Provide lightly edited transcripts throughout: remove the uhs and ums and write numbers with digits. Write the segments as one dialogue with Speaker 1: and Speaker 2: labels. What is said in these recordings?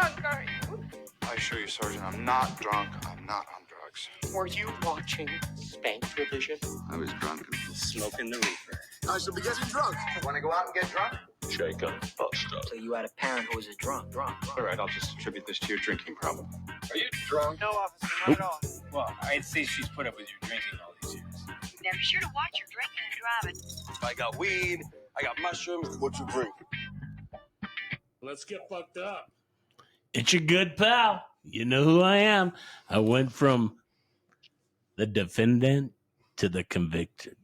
Speaker 1: drunk, are you?
Speaker 2: I assure you, Sergeant, I'm not drunk. I'm not on drugs.
Speaker 3: Were you watching Spank Revision?
Speaker 2: I was drunk.
Speaker 3: Smoking the reefer.
Speaker 4: I should be getting drunk.
Speaker 2: Want to go out and get drunk?
Speaker 3: Shake up, bust up. So you had a parent who was a drunk.
Speaker 2: All right, I'll just attribute this to your drinking problem.
Speaker 1: Are you drunk? No, officer, not at all.
Speaker 5: Well, I'd say she's put up with your drinking all these years.
Speaker 6: Now be sure to watch your drinking and driving.
Speaker 4: I got weed. I got mushrooms. What you bring?
Speaker 7: Let's get fucked up. It's your good pal. You know who I am. I went from the defendant to the convicted.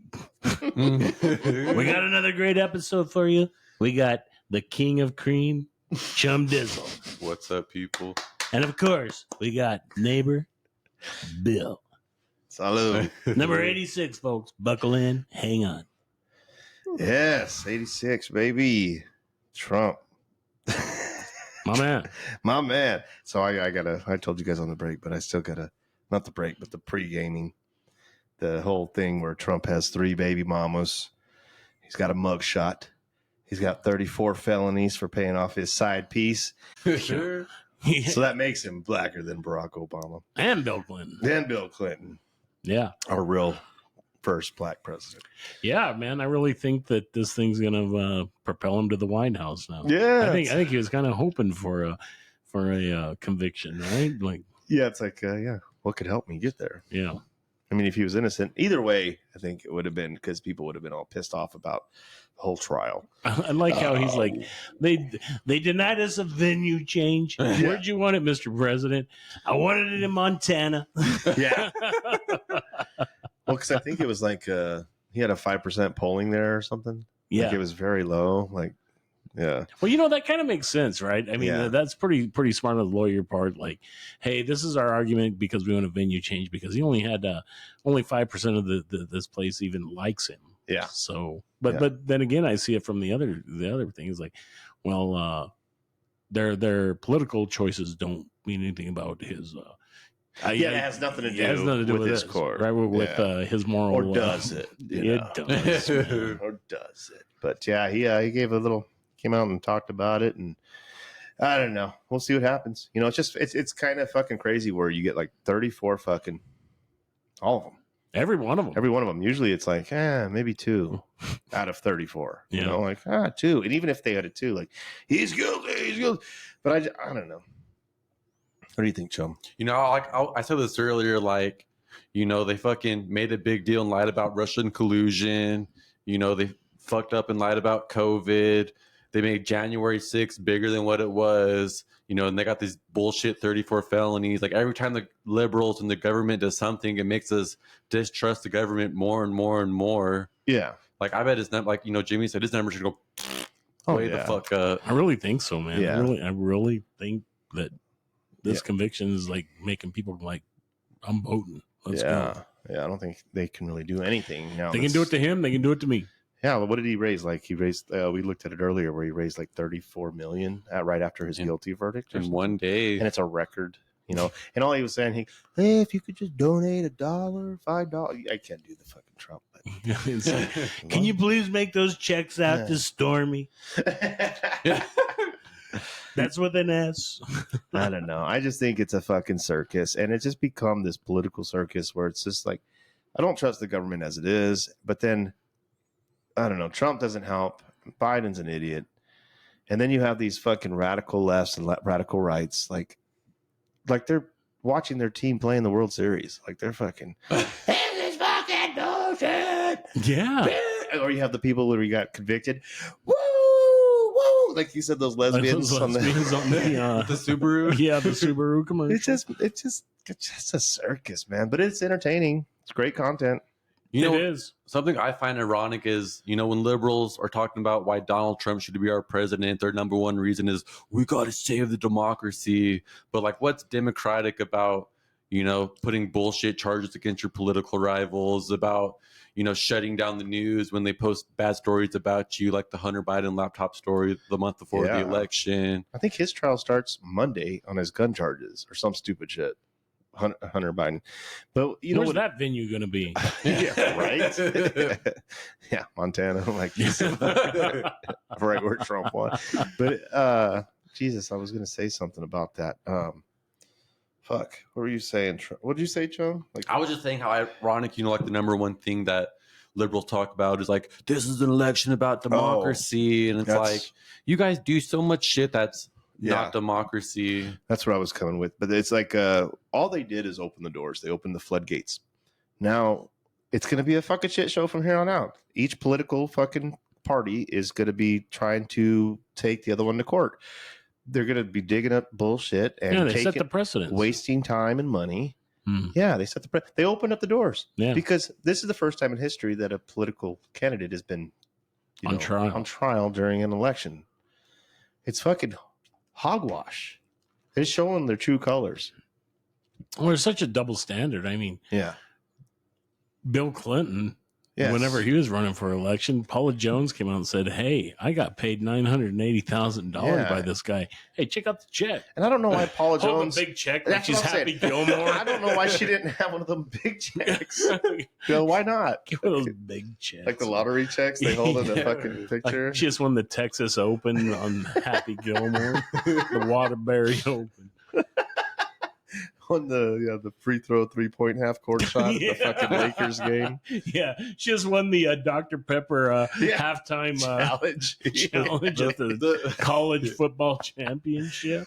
Speaker 7: We got another great episode for you. We got the king of cream, Chum Dizzle.
Speaker 8: What's up, people?
Speaker 7: And of course, we got neighbor Bill.
Speaker 9: Salud.
Speaker 7: Number 86, folks. Buckle in. Hang on.
Speaker 9: Yes, 86, baby. Trump. My man. So I told you guys on the break, but I still gotta, not the break, but the pre-gaming. The whole thing where Trump has 3 baby mamas. He's got a mugshot. He's got 34 felonies for paying off his side piece.
Speaker 7: Sure.
Speaker 9: So that makes him blacker than Barack Obama.
Speaker 7: And Bill Clinton.
Speaker 9: Then Bill Clinton.
Speaker 7: Yeah.
Speaker 9: Our real first black president.
Speaker 7: Yeah, man. I really think that this thing's going to propel him to the White House now.
Speaker 9: Yeah.
Speaker 7: I think he was kind of hoping for a conviction, right? Like,
Speaker 9: yeah, it's like, what could help me get there?
Speaker 7: Yeah.
Speaker 9: I mean, if he was innocent, either way, I think it would have been because people would have been all pissed off about the whole trial.
Speaker 7: I like how he's like, they denied us a venue change.
Speaker 9: Yeah.
Speaker 7: Where'd you want it, Mr. President? I wanted it in Montana.
Speaker 9: Yeah. Well, because I think it was like he had a 5% polling there or something.
Speaker 7: Yeah.
Speaker 9: Like it was very low. Like, yeah.
Speaker 7: Well, that kind of makes sense, right? I mean, that's pretty smart on the lawyer part. Like, hey, this is our argument because we want a venue change because he only had only 5% of this place even likes him.
Speaker 9: Yeah.
Speaker 7: So, but then again, I see it from the other thing is like, well, their political choices don't mean anything about his.
Speaker 9: It has nothing to do with his court,
Speaker 7: right? With his moral,
Speaker 9: or does it?
Speaker 7: It does,
Speaker 9: or does it? But yeah, he gave a little. Came out and talked about it, and I don't know. We'll see what happens. It's kind of fucking crazy where you get like 34 fucking all of them.
Speaker 7: Every one of them.
Speaker 9: Usually it's like, maybe 2 out of 34.
Speaker 7: Yeah.
Speaker 9: 2. And even if they had a 2, like, he's guilty. But I don't know. What do you think, Chum?
Speaker 8: I said this earlier, like, they fucking made a big deal and lied about Russian collusion. They fucked up and lied about COVID. They made January 6th bigger than what it was, and they got these bullshit 34 felonies. Like every time the liberals and the government does something, it makes us distrust the government more and more and more.
Speaker 9: Yeah.
Speaker 8: Like I bet his number, like, Jimmy said, his number should go way the fuck up.
Speaker 7: I really think so, man.
Speaker 9: Yeah.
Speaker 7: I really think that this conviction is like making people like, I'm voting. Let's go.
Speaker 9: Yeah. I don't think they can really do anything now.
Speaker 7: They can do it to him. They can do it to me.
Speaker 9: Yeah, what did he raise? Like he raised, we looked at it earlier, where he raised like 34 million right after his guilty verdict
Speaker 8: in one day,
Speaker 9: and it's a record, And all he was saying, hey, if you could just donate $1, $5, I can't do the fucking Trump.
Speaker 7: Like, can you please make those checks out to Stormy? That's with an S.
Speaker 9: I don't know. I just think it's a fucking circus, and it's just become this political circus where it's just like, I don't trust the government as it is, but then. I don't know. Trump doesn't help. Biden's an idiot. And then you have these fucking radical lefts and radical rights. Like they're watching their team play in the World Series. Like they're fucking, this is fucking bullshit.
Speaker 7: Yeah.
Speaker 9: Or you have the people where he got convicted. Woo, woo. Like you said, those lesbians on the
Speaker 8: Subaru.
Speaker 7: Yeah, the Subaru commercial.
Speaker 9: It's just a circus, man. But it's entertaining. It's great content.
Speaker 7: It is.
Speaker 8: Something I find ironic is, when liberals are talking about why Donald Trump should be our president, their number one reason is we got to save the democracy. But like, what's democratic about, putting bullshit charges against your political rivals, about, shutting down the news when they post bad stories about you, like the Hunter Biden laptop story the month before the election.
Speaker 9: I think his trial starts Monday on his gun charges or some stupid shit. Hunter Biden, but
Speaker 7: where's that venue going to be?
Speaker 9: Yeah, right. Yeah, Montana, like right where Trump won. But Jesus, I was going to say something about that. Fuck. What were you saying? What did you say, Chum? Like,
Speaker 8: I was just saying how ironic, like the number one thing that liberals talk about is like, this is an election about democracy. And it's like, you guys do so much shit that's not democracy.
Speaker 9: That's what I was coming with. But it's like all they did is open the doors. They opened the floodgates. Now it's going to be a fucking shit show from here on out. Each political fucking party is going to be trying to take the other one to court. They're going to be digging up bullshit and
Speaker 7: they set the precedent,
Speaker 9: wasting time and money. Yeah, they set the they opened up the doors because this is the first time in history that a political candidate has been on trial during an election. It's fucking hogwash. They're showing their true colors.
Speaker 7: Well, it's such a double standard. I mean, Bill Clinton, whenever he was running for election, Paula Jones came out and said, "Hey, I got paid $980,000 by this guy. Hey, check out the check."
Speaker 9: And I don't know why Paula Jones
Speaker 7: a big check like she's Happy Gilmore.
Speaker 9: I don't know why she didn't have one of them big checks. Why not?
Speaker 7: Give her those big checks,
Speaker 9: like the lottery checks they hold in the fucking picture.
Speaker 7: Like she just won the Texas Open on Happy Gilmore, the Waterbury Open.
Speaker 9: On the free throw 3-point half court shot at the fucking Lakers game.
Speaker 7: Yeah, she just won the Dr. Pepper halftime challenge at the college football championship.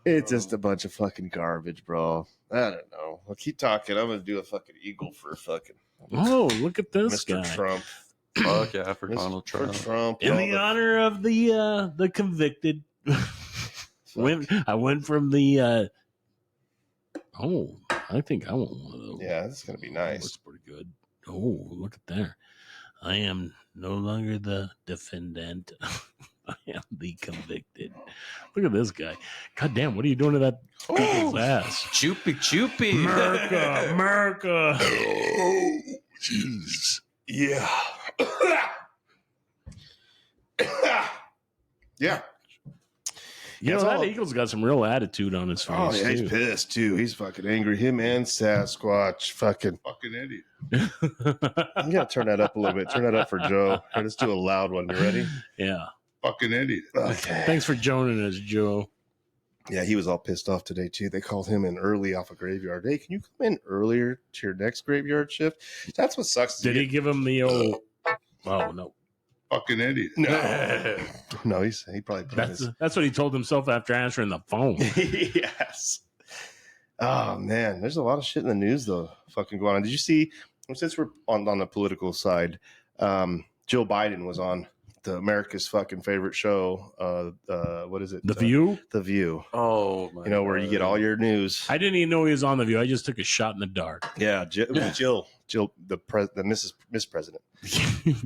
Speaker 9: It's just a bunch of fucking garbage, bro. I don't know. I'll keep talking. I'm gonna do a fucking eagle for fucking.
Speaker 7: Oh, look at this
Speaker 9: Mr.
Speaker 7: guy.
Speaker 9: Trump.
Speaker 8: Fuck yeah, for Donald Trump.
Speaker 7: In the honor of the convicted. I went from the. I think I want one of those.
Speaker 9: Yeah, this is going to be nice.
Speaker 7: Looks pretty good. Oh, look at there. I am no longer the defendant. I am the convicted. Look at this guy. God damn, what are you doing to that people's ass?
Speaker 8: Choopy.
Speaker 7: America.
Speaker 9: Oh, jeez. Yeah. Yeah.
Speaker 7: That Eagle's got some real attitude on his face.
Speaker 9: Oh, yeah, he's pissed, too. He's fucking angry. Him and Sasquatch. Fucking
Speaker 4: idiot.
Speaker 9: You got to turn that up a little bit. Turn that up for Joe. Here, let's do a loud one. You ready?
Speaker 7: Yeah.
Speaker 4: Fucking idiot.
Speaker 9: Okay.
Speaker 7: Thanks for joining us, Joe.
Speaker 9: Yeah, he was all pissed off today, too. They called him in early off a graveyard. Hey, can you come in earlier to your next graveyard shift? That's what sucks.
Speaker 7: Did he give him the old... Oh, no.
Speaker 4: Fucking idiot.
Speaker 9: No, he probably
Speaker 7: that's what he told himself after answering the phone.
Speaker 9: Yes. Oh man, there's a lot of shit in the news though fucking going on. Did you see, since we're on the political side, Joe Biden was on the America's fucking favorite show. What is it?
Speaker 7: The View?
Speaker 9: The View.
Speaker 8: Oh my God.
Speaker 9: Where you get all your news.
Speaker 7: I didn't even know he was on The View. I just took a shot in the dark.
Speaker 9: Yeah, Jill, the Miss President.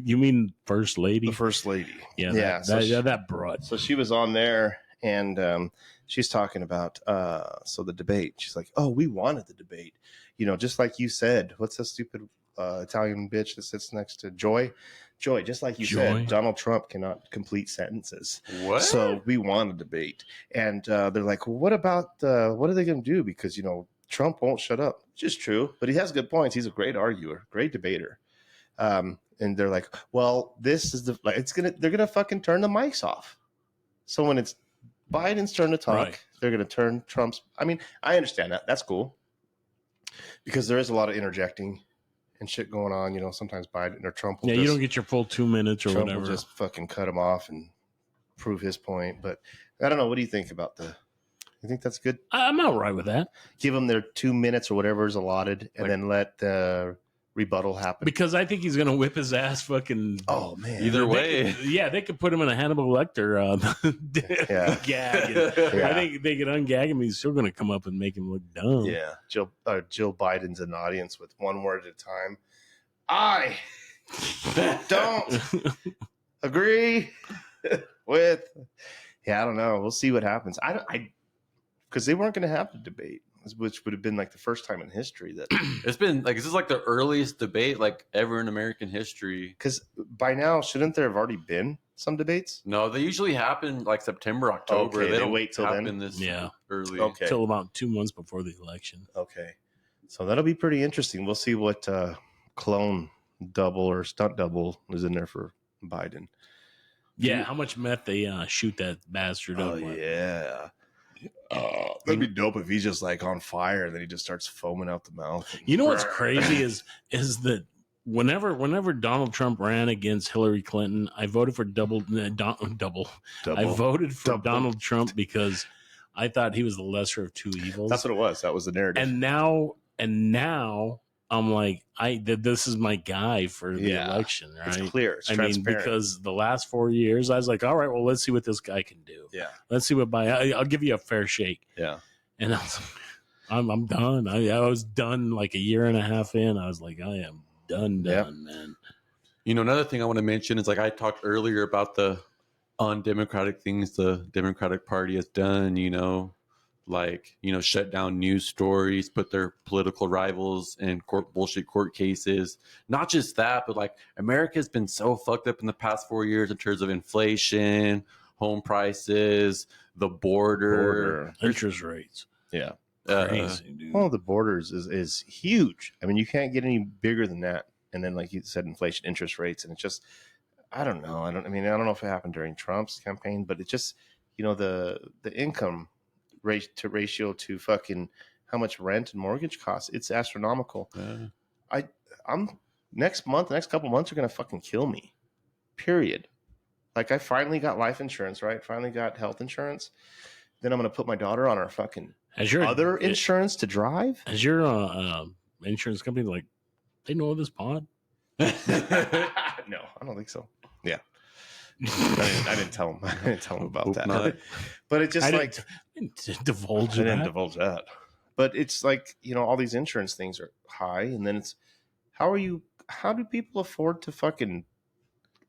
Speaker 7: You mean First Lady?
Speaker 9: The First Lady.
Speaker 7: Yeah, that broad.
Speaker 9: So she was on there, and she's talking about the debate. She's like, "Oh, we wanted the debate, just like you said. What's that stupid Italian bitch that sits next to Joy? Joy, just like you said, Donald Trump cannot complete sentences.
Speaker 8: What?
Speaker 9: So we want a debate, and they're like, well, what about what are they going to do? Because Trump won't shut up. Which is true, but he has good points. He's a great arguer, great debater. And they're like, well, this is they're gonna fucking turn the mics off. So when it's Biden's turn to talk, they're gonna turn Trump's. I mean, I understand that. That's cool because there is a lot of interjecting and shit going on. Sometimes Biden or Trump will
Speaker 7: you don't get your full 2 minutes or
Speaker 9: Trump
Speaker 7: whatever.
Speaker 9: Will just fucking cut him off and prove his point. But I don't know. What do you think about you think that's good?
Speaker 7: I'm all right with that.
Speaker 9: Give them their 2 minutes or whatever is allotted, and then let the rebuttal happen.
Speaker 7: Because I think he's going to whip his ass fucking...
Speaker 9: Oh, man.
Speaker 8: Either way.
Speaker 7: They could put him in a Hannibal Lecter gag. I think they could ungag him. He's still going to come up and make him look dumb.
Speaker 9: Yeah. Jill Biden's an audience with one word at a time. I don't agree with... Yeah, I don't know. We'll see what happens. Because they weren't going to have the debate, which would have been like the first time in history that
Speaker 8: it's been like, this is like the earliest debate like ever in American history.
Speaker 9: Because by now, shouldn't there have already been some debates?
Speaker 8: No, they usually happen like September, October.
Speaker 9: Okay,
Speaker 8: they don't
Speaker 9: wait till then.
Speaker 8: This early.
Speaker 9: Okay,
Speaker 7: till about 2 months before the election.
Speaker 9: Okay, so that'll be pretty interesting. We'll see what clone double or stunt double is in there for Biden.
Speaker 7: Yeah, how much meth they shoot that bastard
Speaker 9: Oh
Speaker 7: up with.
Speaker 9: yeah. That'd be dope if he's just like on fire and then he just starts foaming out the mouth.
Speaker 7: You know what's crazy is that whenever Donald Trump ran against Hillary Clinton, I voted for double. I voted for Donald Trump because I thought he was the lesser of two evils.
Speaker 9: That's what it was. That was the narrative.
Speaker 7: And now I'm like, this is my guy for the election, right?
Speaker 9: It's clear. It's transparent.
Speaker 7: Because the last 4 years, I was like, all right, well, let's see what this guy can do.
Speaker 9: Yeah.
Speaker 7: Let's see what I'll give you a fair shake.
Speaker 9: Yeah.
Speaker 7: And I was like, I'm done. I was done like a year and a half in. I was like, I am done, man.
Speaker 8: You know, another thing I want to mention is like I talked earlier about the undemocratic things the Democratic Party has done, you know, like, you know, shut down news stories, put their political rivals in bullshit court cases. Not just that, but like America's been so fucked up in the past 4 years in terms of inflation, home prices, the border.
Speaker 7: Interest rates.
Speaker 9: Yeah.
Speaker 7: Crazy, dude.
Speaker 9: Well, the borders is huge. I mean, you can't get any bigger than that. And then, like you said, inflation, interest rates, and it's just, I don't know. I don't know if it happened during Trump's campaign, but it's just, you know, the income ratio to fucking how much rent and mortgage costs, it's astronomical. I'm next couple months are gonna fucking kill me. Period. Like I finally got life insurance, right? Finally got health insurance. Then I'm gonna put my daughter on our fucking other insurance to drive.
Speaker 7: Has your insurance company like they know this pod?
Speaker 9: No, I don't think so. Yeah. I didn't tell him. I didn't tell him about that.
Speaker 8: Not.
Speaker 9: But it just
Speaker 7: I
Speaker 9: like
Speaker 7: didn't divulge
Speaker 9: I didn't
Speaker 7: that.
Speaker 9: divulge that. But it's like, you know, all these insurance things are high, and then it's how do people afford to fucking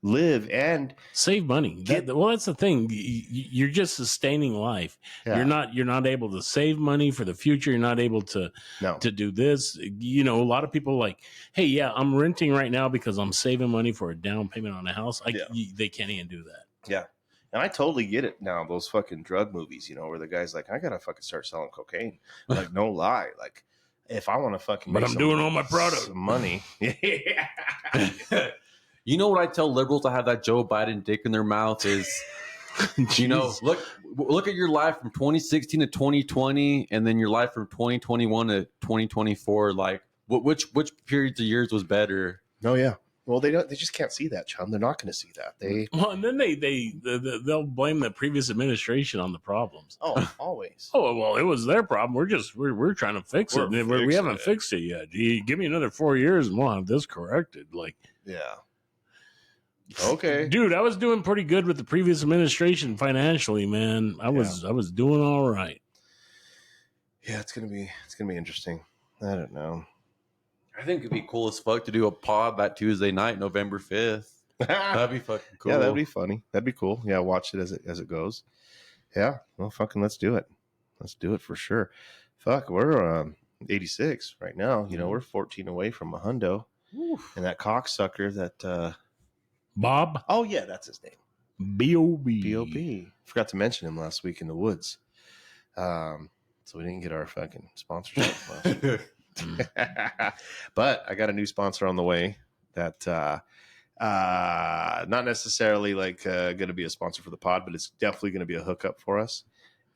Speaker 9: live and
Speaker 7: Save money. That's the thing. You're just sustaining life.
Speaker 9: Yeah.
Speaker 7: You're not able to save money for the future. You're not able to do this. You know, a lot of people like, hey, yeah, I'm renting right now because I'm saving money for a down payment on a house. They can't even do that.
Speaker 9: Yeah. And I totally get it now. Those fucking drug movies, you know, where the guy's like, I gotta fucking start selling cocaine. Like, no lie. Like, if I want to fucking,
Speaker 7: But I'm doing all my product
Speaker 9: some money.
Speaker 8: You know what I tell liberals that have that Joe Biden dick in their mouth is, you know, look at your life from 2016 to 2020, and then your life from 2021 to 2024. Like, which periods of years was better?
Speaker 9: Oh yeah. Well, they just can't see that, Chum. They're not going to see that.
Speaker 7: And then they'll blame the previous administration on the problems.
Speaker 9: Oh, always.
Speaker 7: Oh well, it was their problem. We're trying to fix it. And we haven't fixed it yet. Give me another 4 years, and we'll have this corrected. Like,
Speaker 9: yeah. Okay,
Speaker 7: dude, I was doing pretty good with the previous administration financially, man. I was doing all right.
Speaker 9: Yeah, it's gonna be interesting. I don't know.
Speaker 8: I think it'd be cool as fuck to do a pod that Tuesday night, November 5th. That'd be fucking cool.
Speaker 9: Yeah, that'd be funny. That'd be cool. Yeah, watch it as it goes. Yeah, well, fucking let's do it. Let's do it for sure. Fuck, we're 86 right now. You know, we're 14 away from a hundo. Oof. And that cocksucker that
Speaker 7: Bob.
Speaker 9: Oh yeah, that's his name. B.O.B. Forgot to mention him last week in the woods. So we didn't get our fucking sponsorship. But I got a new sponsor on the way that not necessarily like going to be a sponsor for the pod, but it's definitely going to be a hookup for us.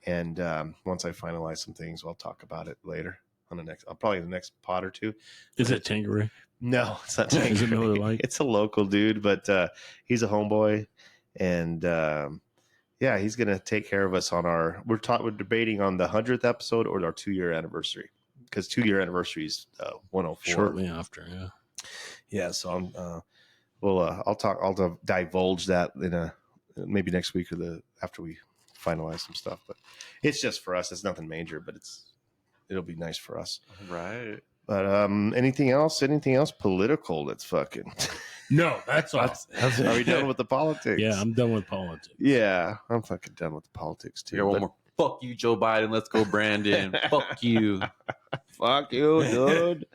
Speaker 9: And once I finalize some things, we'll talk about it later on probably the next pod or two.
Speaker 7: Is it Tangeray?
Speaker 9: No, it's not Tangeray.
Speaker 7: Is it Miller Lite?
Speaker 9: It's a local dude, but he's a homeboy, and yeah, he's going to take care of us on we're debating on the 100th episode or our 2-year anniversary, because 2-year anniversary is 104.
Speaker 7: Shortly after, yeah.
Speaker 9: Yeah, so I'll divulge that in maybe next week or after we finalize some stuff. But it's just for us. It's nothing major, but it'll be nice for us.
Speaker 8: Right.
Speaker 9: But anything else political that's fucking
Speaker 7: No, that's all.
Speaker 9: Are we done with the politics?
Speaker 7: Yeah, I'm done with politics.
Speaker 9: Yeah, I'm fucking done with the politics too.
Speaker 8: We got one more. Fuck you, Joe Biden. Let's go, Brandon. Fuck you.
Speaker 9: Fuck you, dude.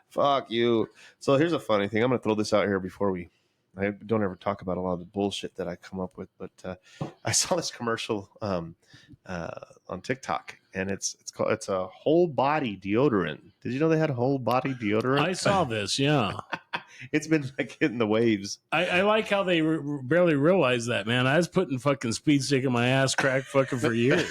Speaker 9: Fuck you. So here's a funny thing. I'm going to throw this out here before we I don't ever talk about a lot of the bullshit that I come up with, but I saw this commercial on TikTok, and it's a whole body deodorant. Did you know they had a whole body deodorant?
Speaker 7: I saw this. Yeah.
Speaker 9: It's been like hitting the waves.
Speaker 7: I like how they barely realized that, man. I was putting fucking speed stick in my ass crack fucking for years.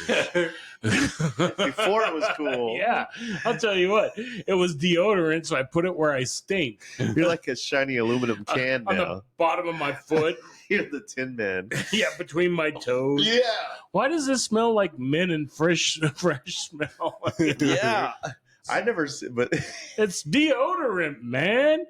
Speaker 9: Before it was cool.
Speaker 7: Yeah. I'll tell you what. It was deodorant, so I put it where I stink.
Speaker 9: You're like a shiny aluminum can
Speaker 7: on
Speaker 9: now.
Speaker 7: the bottom of my foot.
Speaker 9: You're the Tin Man.
Speaker 7: Yeah, between my toes.
Speaker 9: Yeah.
Speaker 7: Why does this smell like mint and fresh smell?
Speaker 9: Yeah. I never, but
Speaker 7: It's deodorant, man.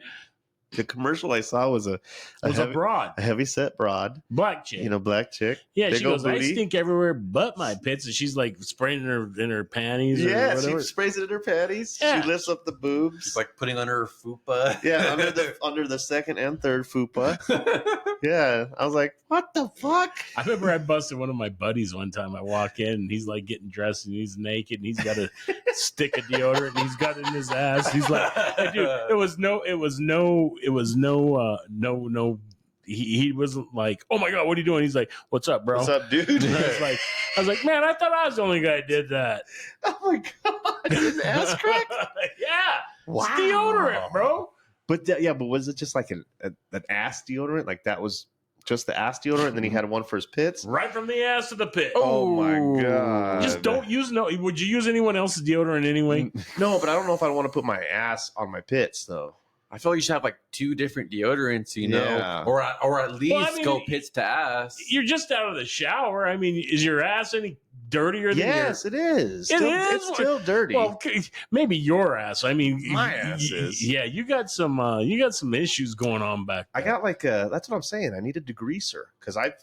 Speaker 9: the commercial I saw was
Speaker 7: It was a broad,
Speaker 9: a heavy set broad,
Speaker 7: black chick.
Speaker 9: black chick.
Speaker 7: Yeah,
Speaker 9: big
Speaker 7: she
Speaker 9: old
Speaker 7: goes, I
Speaker 9: booty.
Speaker 7: stink everywhere but my pits. And she's like spraying in her panties or
Speaker 9: Yeah,
Speaker 7: whatever.
Speaker 9: she sprays it in her panties.
Speaker 7: Yeah.
Speaker 9: She lifts up the boobs.
Speaker 8: It's like putting under her fupa.
Speaker 9: Yeah, under the second and third fupa. Yeah, I was like, what the fuck?
Speaker 7: I remember I busted one of my buddies one time. I walk in and he's like getting dressed and he's naked and he's got a stick of deodorant and he's got it in his ass. He's like, hey, dude, he wasn't like, oh my God, what are you doing? He's like, what's up, bro?
Speaker 9: What's up, dude?
Speaker 7: And I was like, man, I thought I was the only guy that did that.
Speaker 9: Oh my god, his ass crack.
Speaker 7: Yeah,
Speaker 9: Wow.
Speaker 7: it's deodorant, bro.
Speaker 9: But but was it just like an ass deodorant? Like that was just the ass deodorant, and then he had one for his pits.
Speaker 7: Right from the ass to the pit.
Speaker 9: Oh my god!
Speaker 7: Just don't use Would you use anyone else's deodorant anyway?
Speaker 9: No, but I don't know if I want to put my ass on my pits though.
Speaker 8: I feel like you should have like 2 different deodorants, you know,
Speaker 9: Yeah.
Speaker 8: or at least
Speaker 7: Well, I mean,
Speaker 8: go pits to ass.
Speaker 7: You're just out of the shower. I mean, is your ass any dirtier than
Speaker 9: Yes, it is.
Speaker 7: It
Speaker 9: Still-
Speaker 7: is?
Speaker 9: It's still dirty.
Speaker 7: Well, maybe your ass. I mean,
Speaker 9: My ass is.
Speaker 7: Yeah, you got some issues going on back there.
Speaker 9: I got like that's what I'm saying. I need a degreaser because I've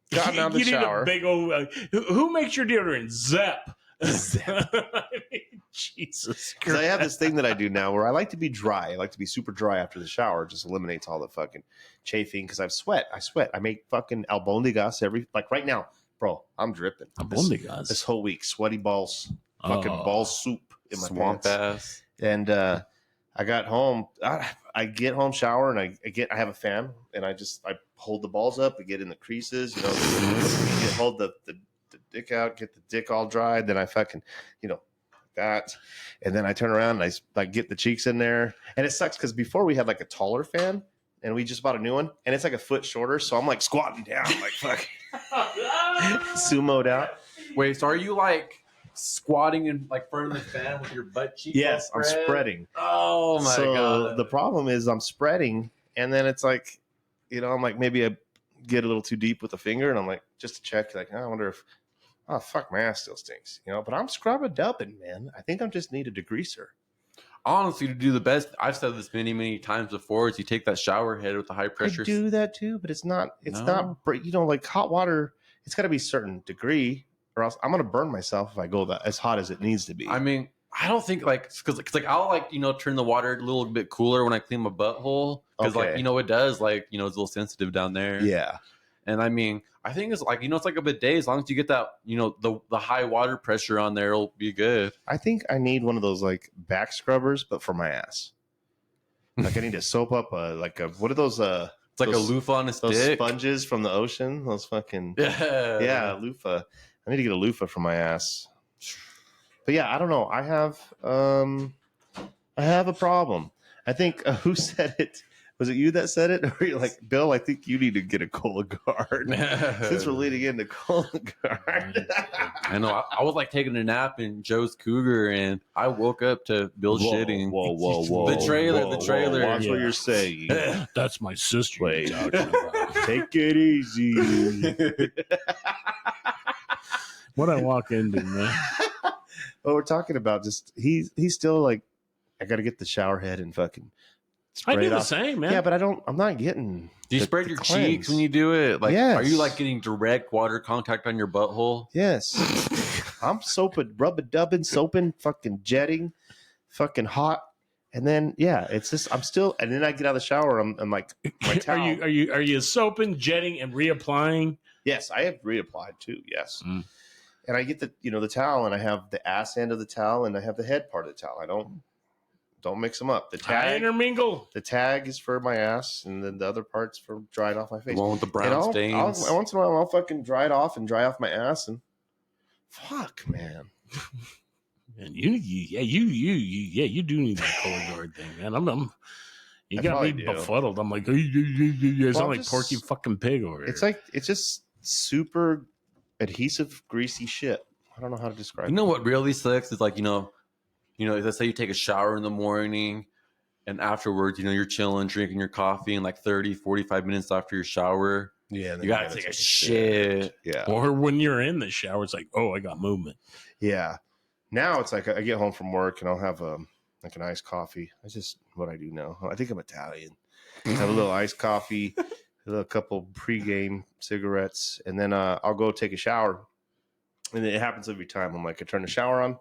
Speaker 9: gotten out of the
Speaker 7: You need
Speaker 9: shower.
Speaker 7: a big old. Who makes your deodorant? Zep. I mean, Jesus
Speaker 9: Because I
Speaker 7: Christ.
Speaker 9: have this thing that I do now where I like to be dry. I like to be super dry after the shower. It just eliminates all the fucking chafing because I sweat. I make fucking albondigas like right now, bro. I'm dripping.
Speaker 7: Albondigas?
Speaker 9: This whole week, sweaty balls, fucking
Speaker 7: Oh.
Speaker 9: ball soup in my
Speaker 8: Swamp
Speaker 9: pants.
Speaker 8: ass.
Speaker 9: And I got home. I get home, shower, and I have a fan, and I hold the balls up, I get in the creases, hold the dick out, get the dick all dried, then I fucking, that, and then I turn around and I get the cheeks in there, and it sucks because before we had like a taller fan, and we just bought a new one, and it's like a foot shorter, so I'm like squatting down, like fuck, sumoed out.
Speaker 8: Wait, so are you like squatting in like front of the fan with your butt cheeks?
Speaker 9: Yes, I'm spreading.
Speaker 8: Oh my
Speaker 9: So
Speaker 8: god.
Speaker 9: the problem is I'm spreading, and then it's like, I'm like maybe I get a little too deep with the finger, and I'm like just to check, like I wonder if, oh fuck, my ass still stinks, But I'm scrubbing dubbing, man. I think I just need a degreaser.
Speaker 8: Honestly, to do the best, I've said this many times before, is you take that shower head with the high pressure.
Speaker 9: I do that too, but it's not
Speaker 8: No.
Speaker 9: like hot water. It's got to be a certain degree, or else I'm gonna burn myself if I go that as hot as it needs to be.
Speaker 8: I mean, I don't think because I'll turn the water a little bit cooler when I clean my butthole because
Speaker 9: Okay.
Speaker 8: it does it's a little sensitive down there.
Speaker 9: yeah.
Speaker 8: And I mean, I think it's like it's like a bidet. As long as you get that the high water pressure on there, it'll be good.
Speaker 9: I think I need one of those like back scrubbers, but for my ass. Like I need to soap up what are those?
Speaker 8: It's like
Speaker 9: those-
Speaker 8: a loofah on a
Speaker 9: Those
Speaker 8: stick.
Speaker 9: sponges from the ocean. Those fucking
Speaker 8: Yeah,
Speaker 9: loofah. I need to get a loofah for my ass. But yeah, I don't know. I have a problem. I think who said it? Was it you that said it? Or you're like, Bill, I think you need to get a Cologuard. Since we're leading into Cologuard.
Speaker 8: I know. I was like taking a nap in Joe's Cougar, and I woke up to Bill shitting.
Speaker 9: Whoa.
Speaker 8: The trailer.
Speaker 9: Watch what
Speaker 7: Yeah.
Speaker 9: you're saying.
Speaker 7: That's my sister.
Speaker 9: Wait.
Speaker 7: you're talking about.
Speaker 9: Take it easy.
Speaker 7: What I walk into, man.
Speaker 9: Well, we're talking about just he's still like, I got to get the shower head and fucking
Speaker 7: I
Speaker 9: spray
Speaker 7: do
Speaker 9: it
Speaker 7: the
Speaker 9: off.
Speaker 7: same, man.
Speaker 9: Yeah, but I'm not getting.
Speaker 8: Do you
Speaker 9: the-
Speaker 8: spread
Speaker 9: the
Speaker 8: your
Speaker 9: cleanse.
Speaker 8: cheeks when you do it? Like,
Speaker 9: Yes.
Speaker 8: are you like getting direct water contact on your butthole?
Speaker 9: Yes. I'm rubbing, soaping, fucking jetting, fucking hot. And then, it's just, I'm still, and then I get out of the shower. I'm like, my towel.
Speaker 7: Are you soaping, jetting, and reapplying?
Speaker 9: Yes, I have reapplied too. Yes.
Speaker 7: Mm.
Speaker 9: And I get the towel, and I have the ass end of the towel, and I have the head part of the towel. I don't Don't mix them up. The
Speaker 7: I
Speaker 9: tag,
Speaker 7: intermingle.
Speaker 9: the tag is for my ass, and then the other parts for drying off my face.
Speaker 8: The one with the
Speaker 9: And
Speaker 8: brown stains.
Speaker 9: once in a while, I'll fucking dry it off and dry off my ass, and fuck, man.
Speaker 7: And you do need that color guard thing, man. You
Speaker 9: I
Speaker 7: got me
Speaker 9: probably do.
Speaker 7: befuddled. I'm like, you sound like
Speaker 9: just-
Speaker 7: Porky fucking Pig over here.
Speaker 9: It's just super adhesive, greasy shit. I don't know how to describe it.
Speaker 8: You know what really sucks is like, let's say you take a shower in the morning and afterwards, you're chilling, drinking your coffee, and like 30, 45 minutes after your shower,
Speaker 9: Yeah,
Speaker 8: you gotta take a shit.
Speaker 9: Yeah.
Speaker 7: Or when you're in the shower, it's like, oh, I got movement.
Speaker 9: Yeah. Now it's like I get home from work and I'll have like an iced coffee. That's just what I do now. I think I'm Italian. I have a little iced coffee, a couple pregame cigarettes, and then I'll go take a shower. And it happens every time. I'm like, I turn the shower on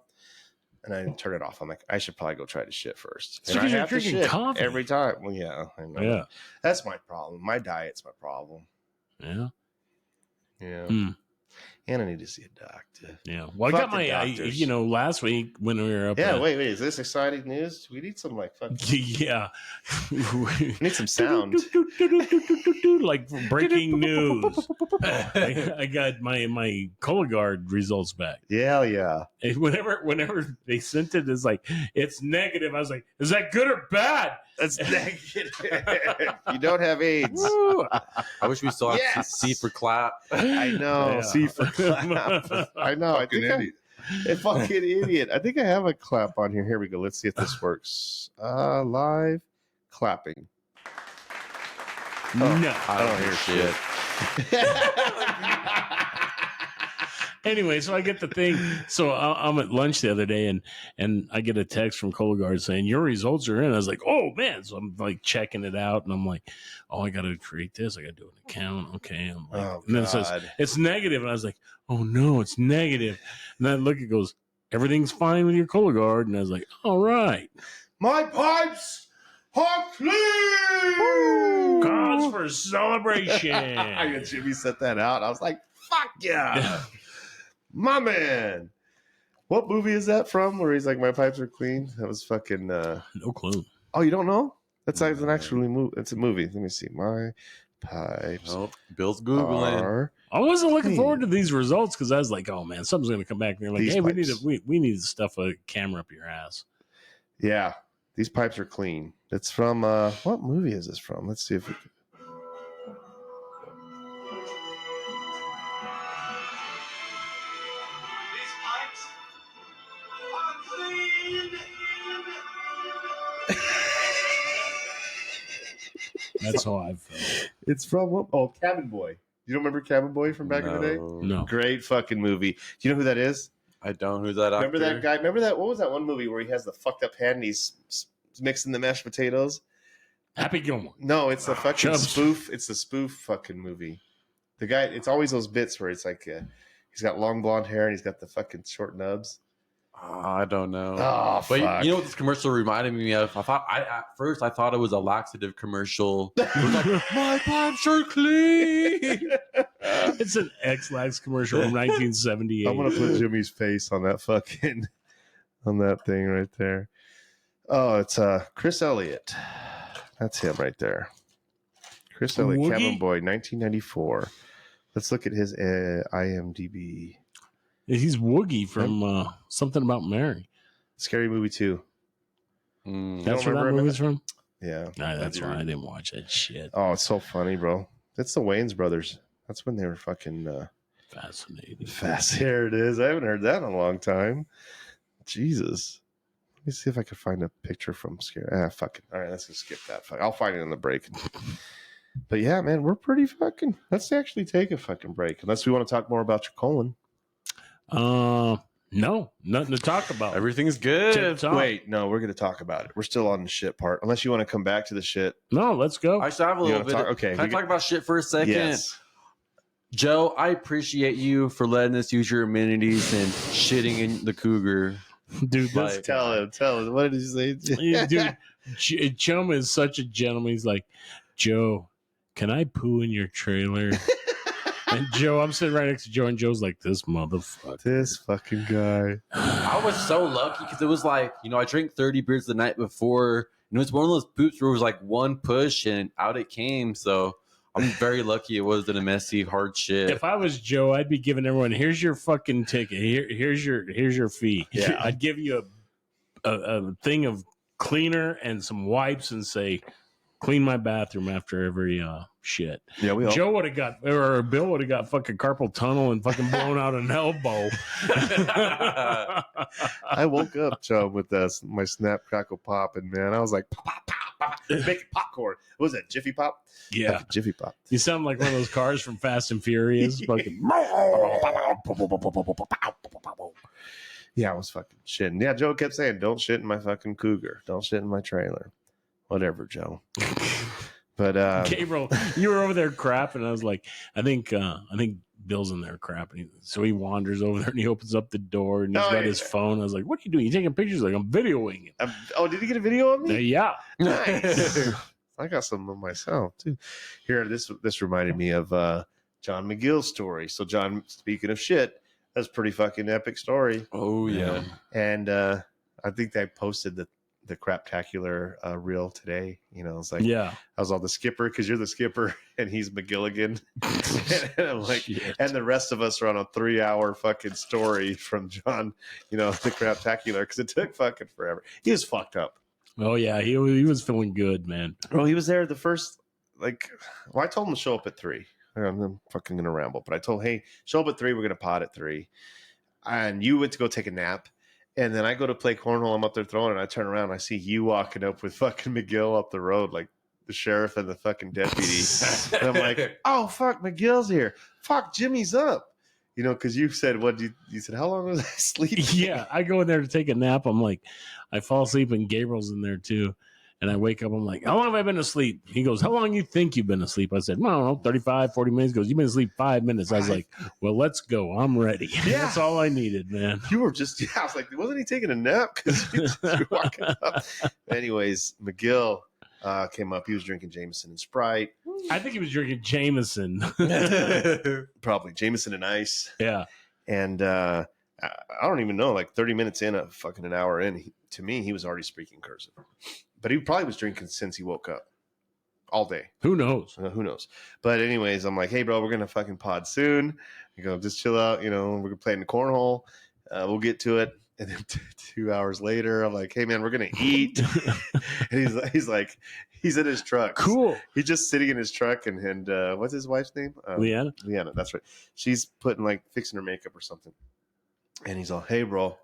Speaker 9: and I turn it off. I'm like, I should probably go try to shit first.
Speaker 7: It's
Speaker 9: And I
Speaker 7: because you're
Speaker 9: have to
Speaker 7: drinking
Speaker 9: shit
Speaker 7: coffee.
Speaker 9: every time. Well, yeah, I know.
Speaker 7: Yeah.
Speaker 9: That's my problem. My diet's my problem.
Speaker 7: Yeah.
Speaker 9: Yeah.
Speaker 7: Hmm.
Speaker 9: And I need to see a doctor.
Speaker 7: Yeah. Well,
Speaker 9: Fuck
Speaker 7: I got
Speaker 9: the
Speaker 7: my,
Speaker 9: doctors.
Speaker 7: last week when we were up.
Speaker 9: Yeah,
Speaker 7: at-
Speaker 9: wait. Is this exciting news? We need some like fucking.
Speaker 7: Yeah.
Speaker 9: We need some sound.
Speaker 7: Like breaking news. I got my Cologuard results back.
Speaker 9: Yeah, yeah.
Speaker 7: And whenever they sent it, it's like, it's negative. I was like, is that good or bad?
Speaker 9: That's negative. You don't have AIDS.
Speaker 7: Woo.
Speaker 8: I wish we still had
Speaker 9: Yes!
Speaker 8: C for clap.
Speaker 9: I know.
Speaker 7: Yeah.
Speaker 9: See for clap. I know. I
Speaker 4: Fucking
Speaker 9: think
Speaker 4: idiot.
Speaker 9: a fucking idiot. I think I have a clap on here. Here we go. Let's see if this works. Live clapping.
Speaker 7: No.
Speaker 8: I don't hear shit.
Speaker 7: Anyway, so I get the thing. So I'm at lunch the other day, and I get a text from Cologuard saying your results are in. I was like, oh man! So I'm like checking it out, and I'm like, oh, I got to create this. I got to do an account. Okay. I'm like,
Speaker 9: Oh,
Speaker 7: and then it says
Speaker 9: God.
Speaker 7: it's negative, and I was like, oh no, it's negative. And then I look, it goes, everything's fine with your Cologuard, and I was like, all right.
Speaker 9: My pipes are clean.
Speaker 7: Cause for celebration.
Speaker 9: I got Jimmy set that out. I was like, fuck yeah. My man. What movie is that from where he's like, my pipes are clean? That was fucking.
Speaker 7: No clue.
Speaker 9: Oh, you don't know? That's an actually movie. It's a movie. Let me see. My pipes
Speaker 8: Oh, Bill's Googling.
Speaker 9: are.
Speaker 7: I wasn't looking
Speaker 9: Clean.
Speaker 7: forward to these results because I was like, oh man, something's going to come back. And they're like,
Speaker 9: These
Speaker 7: hey,
Speaker 9: pipes.
Speaker 7: we need to stuff a camera up your ass.
Speaker 9: Yeah, these pipes are clean. It's from what movie is this from? Let's see if we can.
Speaker 1: These pipes are clean.
Speaker 7: That's how I felt.
Speaker 9: It's from what? Oh, Cabin Boy. You don't remember Cabin Boy from back in the day?
Speaker 7: No.
Speaker 9: Great fucking movie. Do you know who that is?
Speaker 8: I don't. Who's that actor?
Speaker 9: Remember that guy? Remember that? What was that one movie where he has the fucked up hand and he's mixing the mashed potatoes?
Speaker 7: Happy Gilmore.
Speaker 9: No, it's the fucking
Speaker 7: Chubs.
Speaker 9: spoof. It's the spoof fucking movie. The guy. It's always those bits where it's like he's got long blonde hair and he's got the fucking short nubs.
Speaker 8: I don't know.
Speaker 9: Oh,
Speaker 8: But
Speaker 9: fuck.
Speaker 8: you know what this commercial reminded me of? At first I thought it was a laxative commercial. It was like, my pipes are clean.
Speaker 7: It's an X-Lax commercial from 1978.
Speaker 9: I'm gonna put Jimmy's face on that fucking on that thing right there. Oh, it's Chris Elliott. That's him right there. Chris Elliott,
Speaker 7: Woogie?
Speaker 9: Cabin Boy, 1994. Let's look at his IMDb.
Speaker 7: He's Woogie from Something About Mary.
Speaker 9: Scary Movie 2.
Speaker 8: Mm.
Speaker 7: That's where that
Speaker 9: remember him in
Speaker 7: movie's from?
Speaker 9: Yeah.
Speaker 7: Nah, that's
Speaker 8: do.
Speaker 7: why I didn't watch that shit.
Speaker 9: Oh, it's so funny, bro. That's the Wayans brothers. That's when they were fucking
Speaker 7: Fascinating.
Speaker 9: fast. Here it is. I haven't heard that in a long time. Jesus. Let me see if I can find a picture from Scary. Fuck it. All right, let's just skip that. I'll find it in the break. But yeah, man, we're pretty fucking. Let's actually take a fucking break. Unless we want to talk more about your colon.
Speaker 7: No, nothing to talk about.
Speaker 8: Everything's good.
Speaker 7: Tip-top.
Speaker 9: Wait, no, we're going to talk about it. We're still on the shit part. Unless you want to come back to the shit.
Speaker 7: No, let's go.
Speaker 8: I should have a
Speaker 9: You
Speaker 8: little
Speaker 9: wanna
Speaker 8: bit.
Speaker 9: talk? Okay,
Speaker 8: Can I
Speaker 9: we
Speaker 8: talk about shit for a second?
Speaker 9: Yes.
Speaker 8: Joe, I appreciate you for letting us use your amenities and shitting in the cougar.
Speaker 7: Dude, that's
Speaker 8: Like,
Speaker 9: Tell him. What did you say?
Speaker 7: Yeah, dude, Chum is such a gentleman. He's like, Joe, can I poo in your trailer? And Joe, I'm sitting right next to Joe, and Joe's like, this motherfucker.
Speaker 9: This fucking guy.
Speaker 8: I was so lucky because it was like, I drank 30 beers the night before, and it was one of those poops where it was like one push and out it came. So I'm very lucky it wasn't a messy, hard shit.
Speaker 7: If I was Joe, I'd be giving everyone, here's your fucking ticket. Here's your fee.
Speaker 9: Yeah.
Speaker 7: I'd give you a thing of cleaner and some wipes and say, clean my bathroom after every shit.
Speaker 9: Yeah, we all.
Speaker 7: Joe would have got, or Bill would have got fucking carpal tunnel and fucking blown out an elbow.
Speaker 9: I woke up, Chum, with my Snap Crackle Pop, and man, I was like, pop, pop, pop, pop, making popcorn. What was that, Jiffy Pop?
Speaker 7: Yeah.
Speaker 9: Fucking Jiffy Pop.
Speaker 7: You sound like one of those cars from Fast and Furious. Fucking.
Speaker 9: Yeah, I was fucking shitting. Yeah, Joe kept saying, don't shit in my fucking Cougar. Don't shit in my trailer. Whatever, Joe. But
Speaker 7: Gabriel, you were over there crapping. I was like, I think Bill's in there crapping. So he wanders over there and he opens up the door and he's got his phone. I was like, what are you doing? You taking pictures? Like, I'm videoing it.
Speaker 9: did you get a video of me?
Speaker 7: Yeah.
Speaker 9: Nice. I got some of myself too. Here, this reminded me of John McGill's story. So, John, speaking of shit, that's a pretty fucking epic story.
Speaker 8: Oh yeah.
Speaker 9: And I think they posted the Craptacular reel today. It's like,
Speaker 7: yeah,
Speaker 9: I was all the skipper because you're the skipper and he's McGilligan. And I'm like,
Speaker 7: Shit.
Speaker 9: and the rest of us are on a 3-hour fucking story from John, the Craptacular, because it took fucking forever. He was fucked up.
Speaker 7: Oh yeah, he was feeling good, man.
Speaker 9: Well, he was there the first, I told him to show up at 3. I'm fucking gonna ramble, but I told, hey, show up at 3. We're gonna pod at 3. And you went to go take a nap. And then I go to play cornhole. I'm up there throwing, and I turn around and I see you walking up with fucking McGill up the road, like the sheriff and the fucking deputy. And I'm like, oh, fuck, McGill's here. Fuck, Jimmy's up. Because you said, you said, how long was I sleeping?
Speaker 7: Yeah, I go in there to take a nap. I'm like, I fall asleep, and Gabriel's in there too. And I wake up, I'm like, how long have I been asleep? He goes, how long you think you've been asleep? I said, well, I don't know, 35, 40 minutes. He goes, you've been asleep 5 minutes. I was like, well, let's go. I'm ready.
Speaker 9: Yeah.
Speaker 7: That's all I needed, man.
Speaker 9: You were just, I was like, wasn't he taking a nap? Because you were walking up. Anyways, McGill came up. He was drinking Jameson and Sprite.
Speaker 7: I think he was drinking Jameson.
Speaker 9: Probably Jameson and ice.
Speaker 7: Yeah.
Speaker 9: And I don't even know, like 30 minutes in, fucking an hour in, to me, he was already speaking cursive. But he probably was drinking since he woke up all day.
Speaker 7: Who knows?
Speaker 9: Who knows? But anyways, I'm like, hey, bro, we're going to fucking pod soon. You go, just chill out. We're going to play in the cornhole. We'll get to it. And then 2 hours later, I'm like, hey, man, we're going to eat. And he's like, he's in his truck.
Speaker 7: Cool.
Speaker 9: He's just sitting in his truck. And what's his wife's name?
Speaker 7: Leanna.
Speaker 9: Leanna, that's right. She's fixing her makeup or something. And he's all, hey, bro,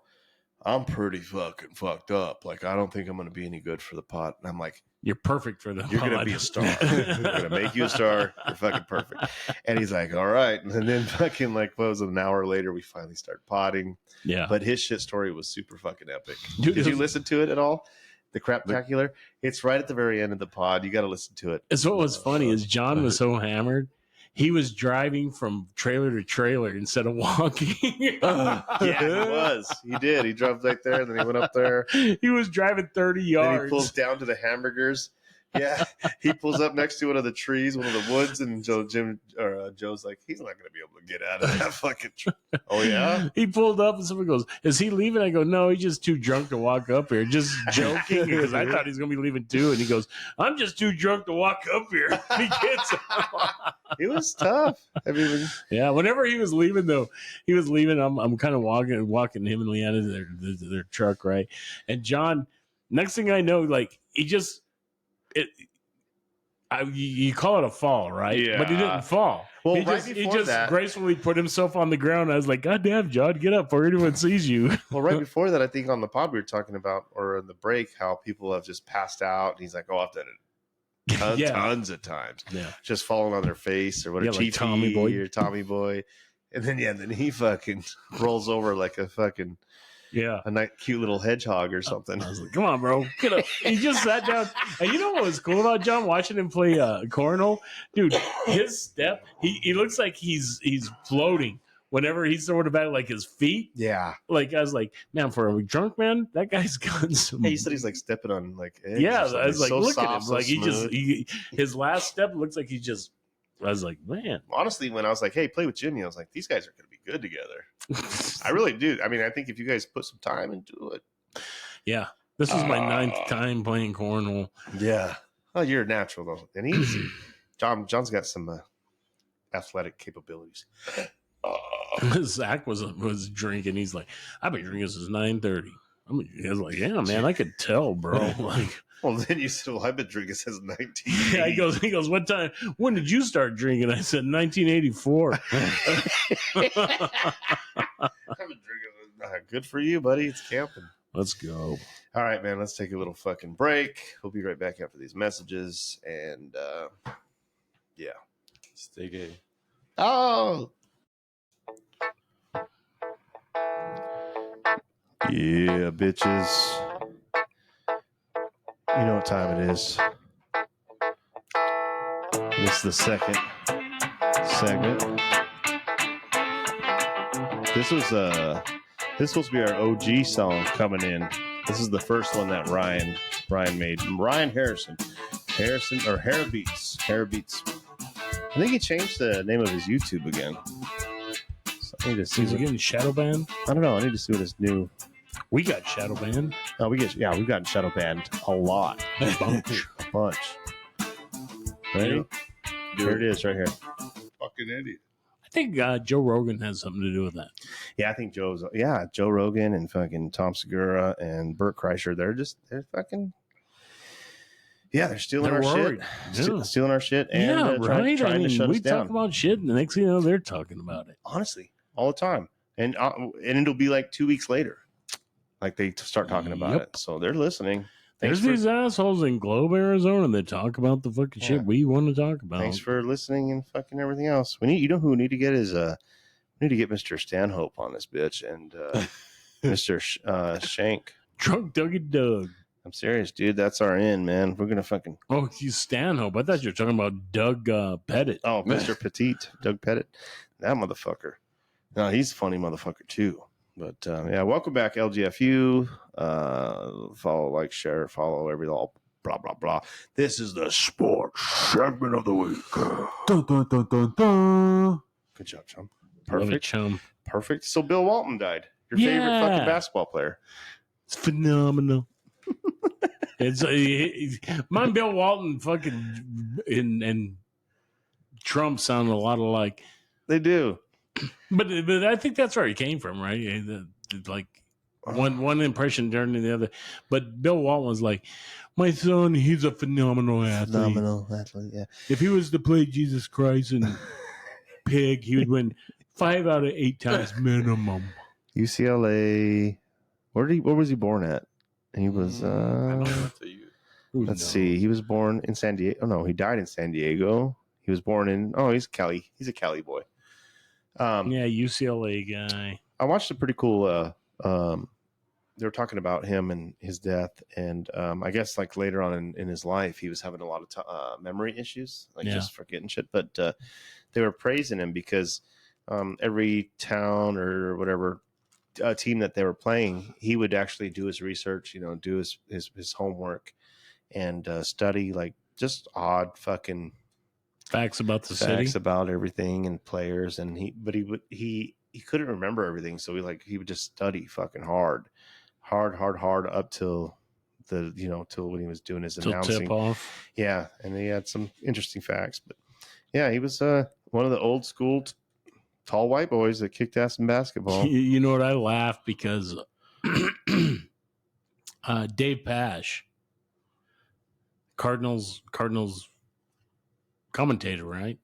Speaker 9: I'm pretty fucking fucked up. Like, I don't think I'm going to be any good for the pod. And I'm like,
Speaker 7: you're perfect for the
Speaker 9: you're going to be a star. We're going to make you a star. You're fucking perfect. And he's like, all right. And then fucking what was it, an hour later, we finally started podding.
Speaker 7: Yeah.
Speaker 9: But his shit story was super fucking epic.
Speaker 7: Dude,
Speaker 9: Did you listen to it at all? The Craptacular? It's right at the very end of the pod. You got to listen to it.
Speaker 7: So what was funny is John was so hammered. He was driving from trailer to trailer instead of walking.
Speaker 9: Yeah, he was. He did. He drove right there, and then he went up there.
Speaker 7: He was driving 30 yards.
Speaker 9: Then he pulls down to the hamburgers. Yeah, he pulls up next to one of the trees, one of the woods, and Joe's like, he's not going to be able to get out of that fucking tree. Oh, yeah?
Speaker 7: He pulled up, and someone goes, is he leaving? I go, no, he's just too drunk to walk up here. Just joking, because I thought he's going to be leaving too. And he goes, I'm just too drunk to walk up here. And he gets out.
Speaker 9: It was tough. I mean,
Speaker 7: yeah, whenever he was leaving, though, I'm kind of walking him and Leanna to their truck, right? And John, next thing I know, he just... you call it a fall, right?
Speaker 9: Yeah.
Speaker 7: But he didn't fall.
Speaker 9: Well,
Speaker 7: he
Speaker 9: right
Speaker 7: just
Speaker 9: before that,
Speaker 7: gracefully put himself on the ground. I was like, God damn, John, get up before anyone sees you.
Speaker 9: Well, right before that, I think on the pod we were talking about, or in the break, how people have just passed out. And he's like, oh, I've done it tons of times.
Speaker 7: Yeah.
Speaker 9: Just falling on their face or whatever.
Speaker 7: Like Tommy Boy.
Speaker 9: Or Tommy Boy. And then, then he fucking rolls over like a fucking...
Speaker 7: Yeah.
Speaker 9: A nice, cute little hedgehog or something.
Speaker 7: I was like, come on, bro. Get up. He just sat down. And you know what was cool about John? Watching him play cornhole? Dude, his step, he looks like he's floating whenever he's throwing it back, like his feet.
Speaker 9: Yeah.
Speaker 7: Like, I was like, man, for a drunk man, that guy's got some...
Speaker 9: Hey, you said he's like stepping on eggs.
Speaker 7: Yeah, I was like,
Speaker 9: so
Speaker 7: look
Speaker 9: soft,
Speaker 7: at him.
Speaker 9: so
Speaker 7: Like,
Speaker 9: smooth.
Speaker 7: his last step looks like he's just I was like, man.
Speaker 9: Honestly, when I was like, hey, play with Jimmy, I was like, these guys are going to be good together. I really do. I mean, I think if you guys put some time into it.
Speaker 7: Yeah. This is my 9th time playing cornhole.
Speaker 9: Yeah. Oh, you're a natural, though. And John's got some athletic capabilities.
Speaker 7: Zach was drinking. He's like, I've been drinking since 9:30. I was like, yeah, man, I could tell, bro. Like,
Speaker 9: well, then you said, well, I've been drinking since 19.
Speaker 7: Yeah, he goes, what time? When did you start drinking? I said 1984.
Speaker 9: I've been drinking. Good for you, buddy. It's camping.
Speaker 7: Let's go.
Speaker 9: All right, man. Let's take a little fucking break. We'll be right back after these messages. And yeah.
Speaker 8: Stay gay.
Speaker 9: Oh. Yeah, bitches. You know what time it is. This is the second segment. This was supposed to be our OG song coming in. This is the first one that Ryan made. Ryan Harrison or Hair Beats. I think he changed the name of his YouTube again. So I need to see.
Speaker 7: Is he getting shadow banned?
Speaker 9: I don't know. I need to see what his new.
Speaker 7: We got shadow banned.
Speaker 9: Oh, we've gotten shadow banned a lot. A bunch. Ready? Here it is, right here.
Speaker 4: Fucking idiot.
Speaker 7: I think Joe Rogan has something to do with that.
Speaker 9: Yeah, I think Joe Rogan and fucking Tom Segura and Bert Kreischer, they're fucking. Yeah, they're stealing our
Speaker 7: worried.
Speaker 9: shit.
Speaker 7: Yeah.
Speaker 9: Stealing our shit and
Speaker 7: right.
Speaker 9: trying to shut
Speaker 7: we
Speaker 9: us down.
Speaker 7: talk about shit, and the next thing you know, they're talking about it.
Speaker 9: Honestly, all the time, and it'll be like 2 weeks later, like they start talking about it. So they're listening.
Speaker 7: There's these assholes in Globe, Arizona that talk about the fucking shit we want to talk about.
Speaker 9: Thanks for listening and fucking everything else. You know who we need to get is we need to get Mr. Stanhope on this bitch and Mr. Shank.
Speaker 7: Drunk Dougie Doug.
Speaker 9: I'm serious, dude. That's our end, man. We're gonna fucking.
Speaker 7: Oh, he's Stanhope. I thought you were talking about Doug Pettit.
Speaker 9: Oh, Mr. Petite, Doug Pettit. That motherfucker. No, he's a funny motherfucker too. But yeah, welcome back, LGFU. Follow, like, share, follow, all blah blah blah. This is the sports segment of the week. Dun, dun, dun, dun, dun. Good job, Chum. Perfect,
Speaker 7: Chum.
Speaker 9: Perfect. So Bill Walton died. Your favorite fucking basketball player.
Speaker 7: It's phenomenal. It's mine. Bill Walton, fucking, and Trump sound a lot alike.
Speaker 9: They do.
Speaker 7: But I think that's where he came from, right? Like one impression turning to the other. But Bill Walton was like, my son, he's a phenomenal athlete.
Speaker 9: Yeah.
Speaker 7: If he was to play Jesus Christ and Pig, he would win 5 out of 8 times minimum.
Speaker 9: UCLA. Where was he born at? He was. Let's see. He was born in San Diego. Oh no, he died in San Diego. He was born in. Oh, he's Cali. He's a Cali boy.
Speaker 7: Yeah, UCLA guy.
Speaker 9: I watched a pretty cool. They were talking about him and his death, and I guess like later on in his life, he was having a lot of memory issues, like just forgetting shit. But they were praising him because every town or whatever team that they were playing, he would actually do his research, do his homework and study like just odd fucking
Speaker 7: facts about the city,
Speaker 9: about everything and players. And he couldn't remember everything. So he would just study fucking hard up till till when he was doing his announcing.
Speaker 7: Tip off.
Speaker 9: Yeah. And he had some interesting facts, but yeah, he was one of the old school tall white boys that kicked ass in basketball.
Speaker 7: You know what? I laugh because Dave Pash, Cardinals commentator, right?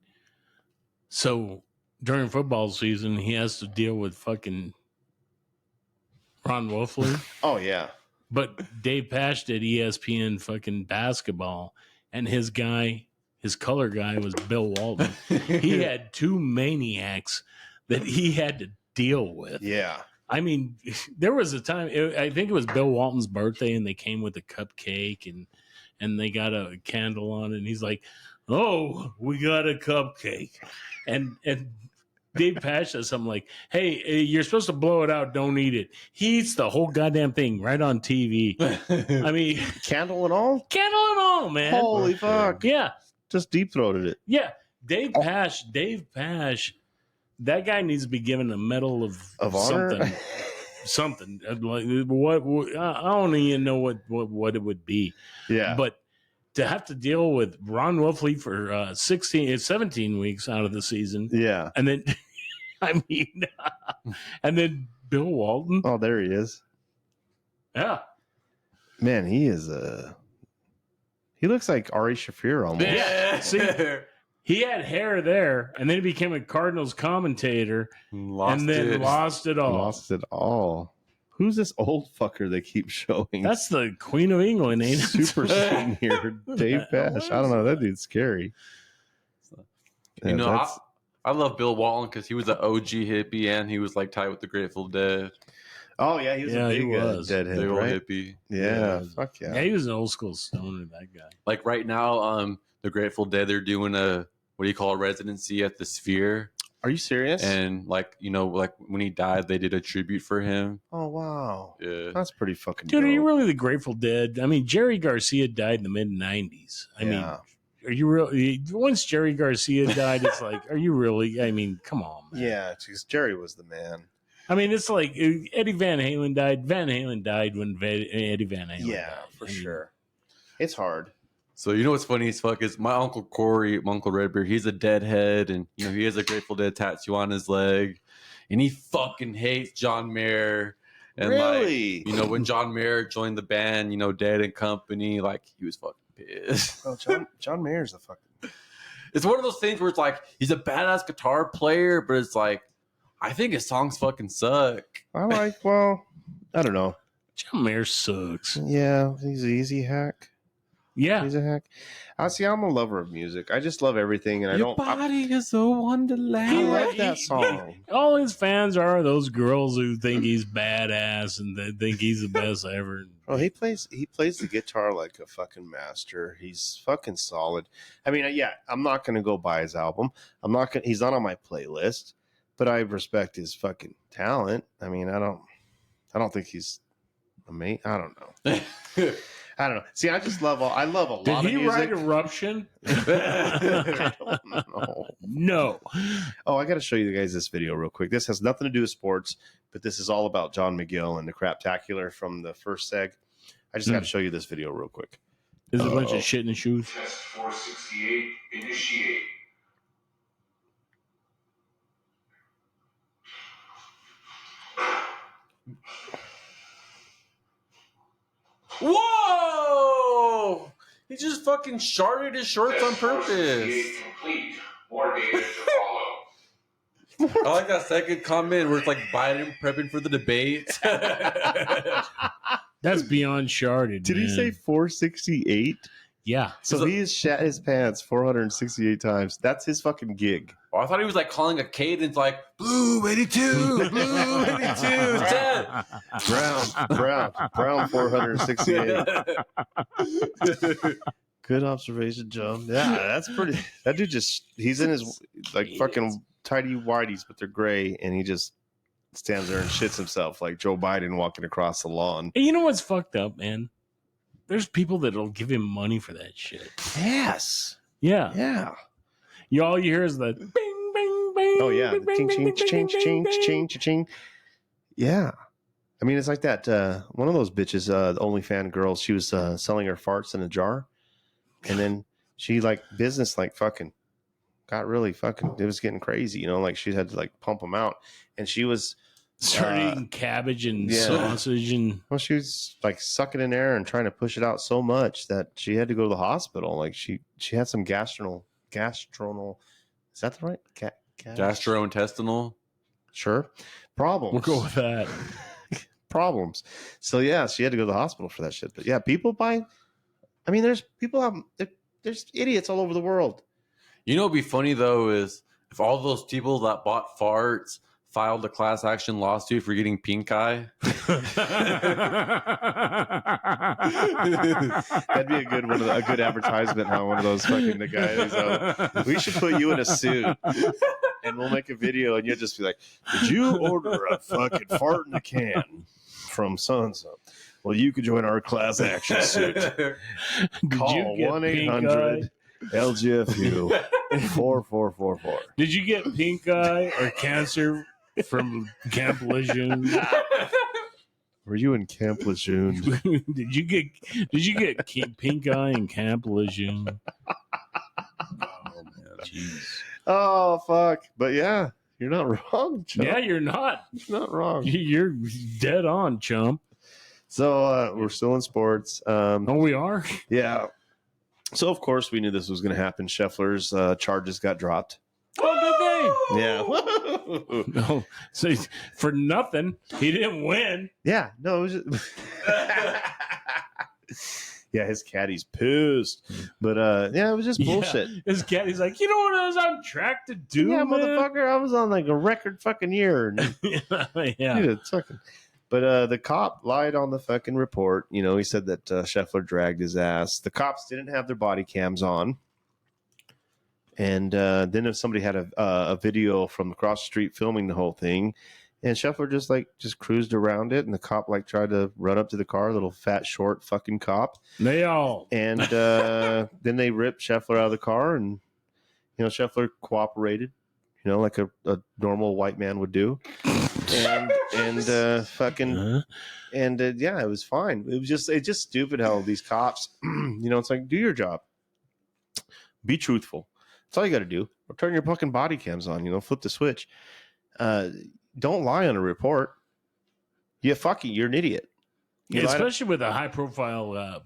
Speaker 7: So during football season, he has to deal with fucking Ron Wolfley.
Speaker 9: Oh yeah.
Speaker 7: But Dave Pash did ESPN fucking basketball, and his color guy was Bill Walton. He had 2 maniacs that he had to deal with.
Speaker 9: Yeah.
Speaker 7: I mean, there was a time, I think it was Bill Walton's birthday, and they came with a cupcake and they got a candle on it, and he's like, oh, we got a cupcake. And Dave Pash says something like, hey, you're supposed to blow it out, don't eat it. He eats the whole goddamn thing right on TV. I mean,
Speaker 9: candle and all?
Speaker 7: Candle and all, man.
Speaker 9: Holy fuck.
Speaker 7: Yeah.
Speaker 9: Just deep throated it.
Speaker 7: Yeah. Dave Pash, that guy needs to be given a medal of
Speaker 9: honor.
Speaker 7: Something like what I don't even know what it would be.
Speaker 9: Yeah,
Speaker 7: but to have to deal with Ron Wolfley for 17 weeks out of the season.
Speaker 9: Yeah,
Speaker 7: and then I mean, and then Bill Walton.
Speaker 9: Oh, there he is.
Speaker 7: Yeah,
Speaker 9: man, he is he looks like Ari Shaffir almost.
Speaker 7: Yeah, see, he had hair there, and then he became a Cardinals commentator, lost it all.
Speaker 9: Lost it all. Who's this old fucker they keep showing?
Speaker 7: That's the Queen of England, ain't it?
Speaker 9: Super senior Dave Pash. I don't know. That dude's scary.
Speaker 8: You know, I love Bill Walton because he was an OG hippie and he was like tight with the Grateful Dead.
Speaker 9: Oh yeah, he was a big deadhead,
Speaker 8: big old
Speaker 9: right?
Speaker 8: hippie.
Speaker 9: Yeah, fuck yeah.
Speaker 7: Yeah, he was an old school stoner. That guy.
Speaker 8: Like right now, the Grateful Dead, they're doing a residency at the Sphere.
Speaker 9: Are you serious?
Speaker 8: And like when he died, they did a tribute for him.
Speaker 9: Oh wow,
Speaker 8: yeah,
Speaker 9: that's pretty fucking.
Speaker 7: Dude,
Speaker 9: dope.
Speaker 7: are you really the Grateful Dead? I mean, Jerry Garcia died in the mid '90s. I mean, are you really? Once Jerry Garcia died, it's like, are you really? I mean, come on, man.
Speaker 9: Yeah, because Jerry was the man.
Speaker 7: I mean, it's like Eddie Van Halen died. Van Halen died when Eddie Van Halen died.
Speaker 9: Yeah, for sure. It's hard.
Speaker 8: So you know what's funny as fuck is my Uncle Corey, my Uncle Redbeard, he's a deadhead, and you know he has a Grateful Dead tattoo on his leg, and he fucking hates John Mayer. And
Speaker 9: really?
Speaker 8: Like, you know, when John Mayer joined the band, you know, Dead and Company, like he was fucking pissed.
Speaker 9: Oh, John Mayer's a fucking.
Speaker 8: It's one of those things where it's like he's a badass guitar player, but it's like I think his songs fucking suck.
Speaker 9: I don't know.
Speaker 7: John Mayer sucks.
Speaker 9: Yeah, he's an easy hack.
Speaker 7: Yeah,
Speaker 9: he's a hack. I'm a lover of music. I just love everything, and
Speaker 8: Your body is a wonderland.
Speaker 9: I love that song.
Speaker 7: All his fans are those girls who think he's badass and they think he's the best ever.
Speaker 9: Oh, he plays the guitar like a fucking master. He's fucking solid. I mean, yeah, I'm not gonna go buy his album. He's not on my playlist, but I respect his fucking talent. I mean, I don't think he's amazing. I don't know. I don't know. See, I love a lot of music.
Speaker 7: Did he write Eruption?
Speaker 9: I don't know.
Speaker 7: No.
Speaker 9: Oh, I got to show you guys this video real quick. This has nothing to do with sports, but this is all about John McGill and the Craptacular from the first seg. I just got to show you this video real quick.
Speaker 7: There's a bunch of shit in the shoes.
Speaker 1: Test 468, initiate.
Speaker 8: Whoa! He just fucking sharted his shorts on purpose.
Speaker 1: Complete. More data to follow.
Speaker 8: I like that second comment where it's like Biden prepping for the debate.
Speaker 7: That's beyond sharded.
Speaker 9: Did he say 468?
Speaker 7: Yeah.
Speaker 9: So he has shat his pants 468 times. That's his fucking gig.
Speaker 8: Oh, I thought he was like calling a cadence like blue 82, blue 82, 10.
Speaker 9: Brown 468. Good observation, John. Yeah, that's pretty. That dude he's in his like fucking tidy whities, but they're gray, and he just stands there and shits himself like Joe Biden walking across the lawn.
Speaker 7: And you know what's fucked up, man? There's people that'll give him money for that shit.
Speaker 9: Yes.
Speaker 7: Yeah.
Speaker 9: Yeah.
Speaker 7: All you hear is the bing, bing, bing.
Speaker 9: Oh yeah.
Speaker 7: Bing,
Speaker 9: Ching,
Speaker 7: bing,
Speaker 9: ching,
Speaker 7: bing,
Speaker 9: ching,
Speaker 7: bing,
Speaker 9: ching,
Speaker 7: bing,
Speaker 9: ching, ching. Yeah. I mean, it's like that. One of those bitches, the OnlyFans girl, she was selling her farts in a jar. And then she like business, like fucking got really fucking, it was getting crazy, you know, like she had to like pump them out. And she was
Speaker 7: started eating cabbage and sausage. And
Speaker 9: well, she was like sucking in air and trying to push it out so much that she had to go to the hospital. Like she had some gastronal, is that the right?
Speaker 8: Gastrointestinal?
Speaker 9: Sure. Problems.
Speaker 7: We'll go with that.
Speaker 9: Problems. So yeah, she had to go to the hospital for that shit. But yeah, people buy. I mean, there's idiots all over the world.
Speaker 8: You know what'd be funny though is if all those people that bought farts filed a class action lawsuit for getting pink eye.
Speaker 9: That'd be a good one, a good advertisement. How one of those fucking the guys. We should put you in a suit, and we'll make a video, and you'll just be like, "Did you order a fucking fart in a can from so and so?" Well, you could join our class action suit. Call 1-800 LGFU. 4.
Speaker 7: Did you get pink eye or cancer from Camp Lejeune?
Speaker 9: Were you in Camp Lejeune?
Speaker 7: Did you get pink eye in Camp Lejeune? Oh man, jeez.
Speaker 9: Oh fuck! But yeah, you're not wrong, Chum.
Speaker 7: Yeah, you're not.
Speaker 9: You're not wrong.
Speaker 7: You're dead on, Chum.
Speaker 9: So we're still in sports.
Speaker 7: Oh, we are.
Speaker 9: Yeah. So of course we knew this was going to happen. Scheffler's charges got dropped.
Speaker 7: Oh, did they?
Speaker 9: Yeah.
Speaker 7: No, so for nothing, he didn't win.
Speaker 9: Yeah. No, it was just... Yeah, his caddy's pissed. But yeah, it was just bullshit.
Speaker 7: Yeah, his caddy's like, you know what I was on track to do,
Speaker 9: Yeah,
Speaker 7: man?
Speaker 9: motherfucker, I was on like a record fucking year.
Speaker 7: Yeah.
Speaker 9: Dude, it's fucking... But the cop lied on the fucking report. You know, he said that Scheffler dragged his ass. The cops didn't have their body cams on. And then if somebody had a video from across the street filming the whole thing, and Scheffler just cruised around it, and the cop tried to run up to the car, little fat short fucking cop.
Speaker 7: They all.
Speaker 9: And then they ripped Scheffler out of the car, and Scheffler cooperated, like a normal white man would do. And fucking yeah, it was fine. It's just stupid how these cops, it's like, do your job, be truthful. That's all you got to do. Or turn your fucking body cams on. Flip the switch. Don't lie on a report. You're an idiot.
Speaker 7: Especially with a high profile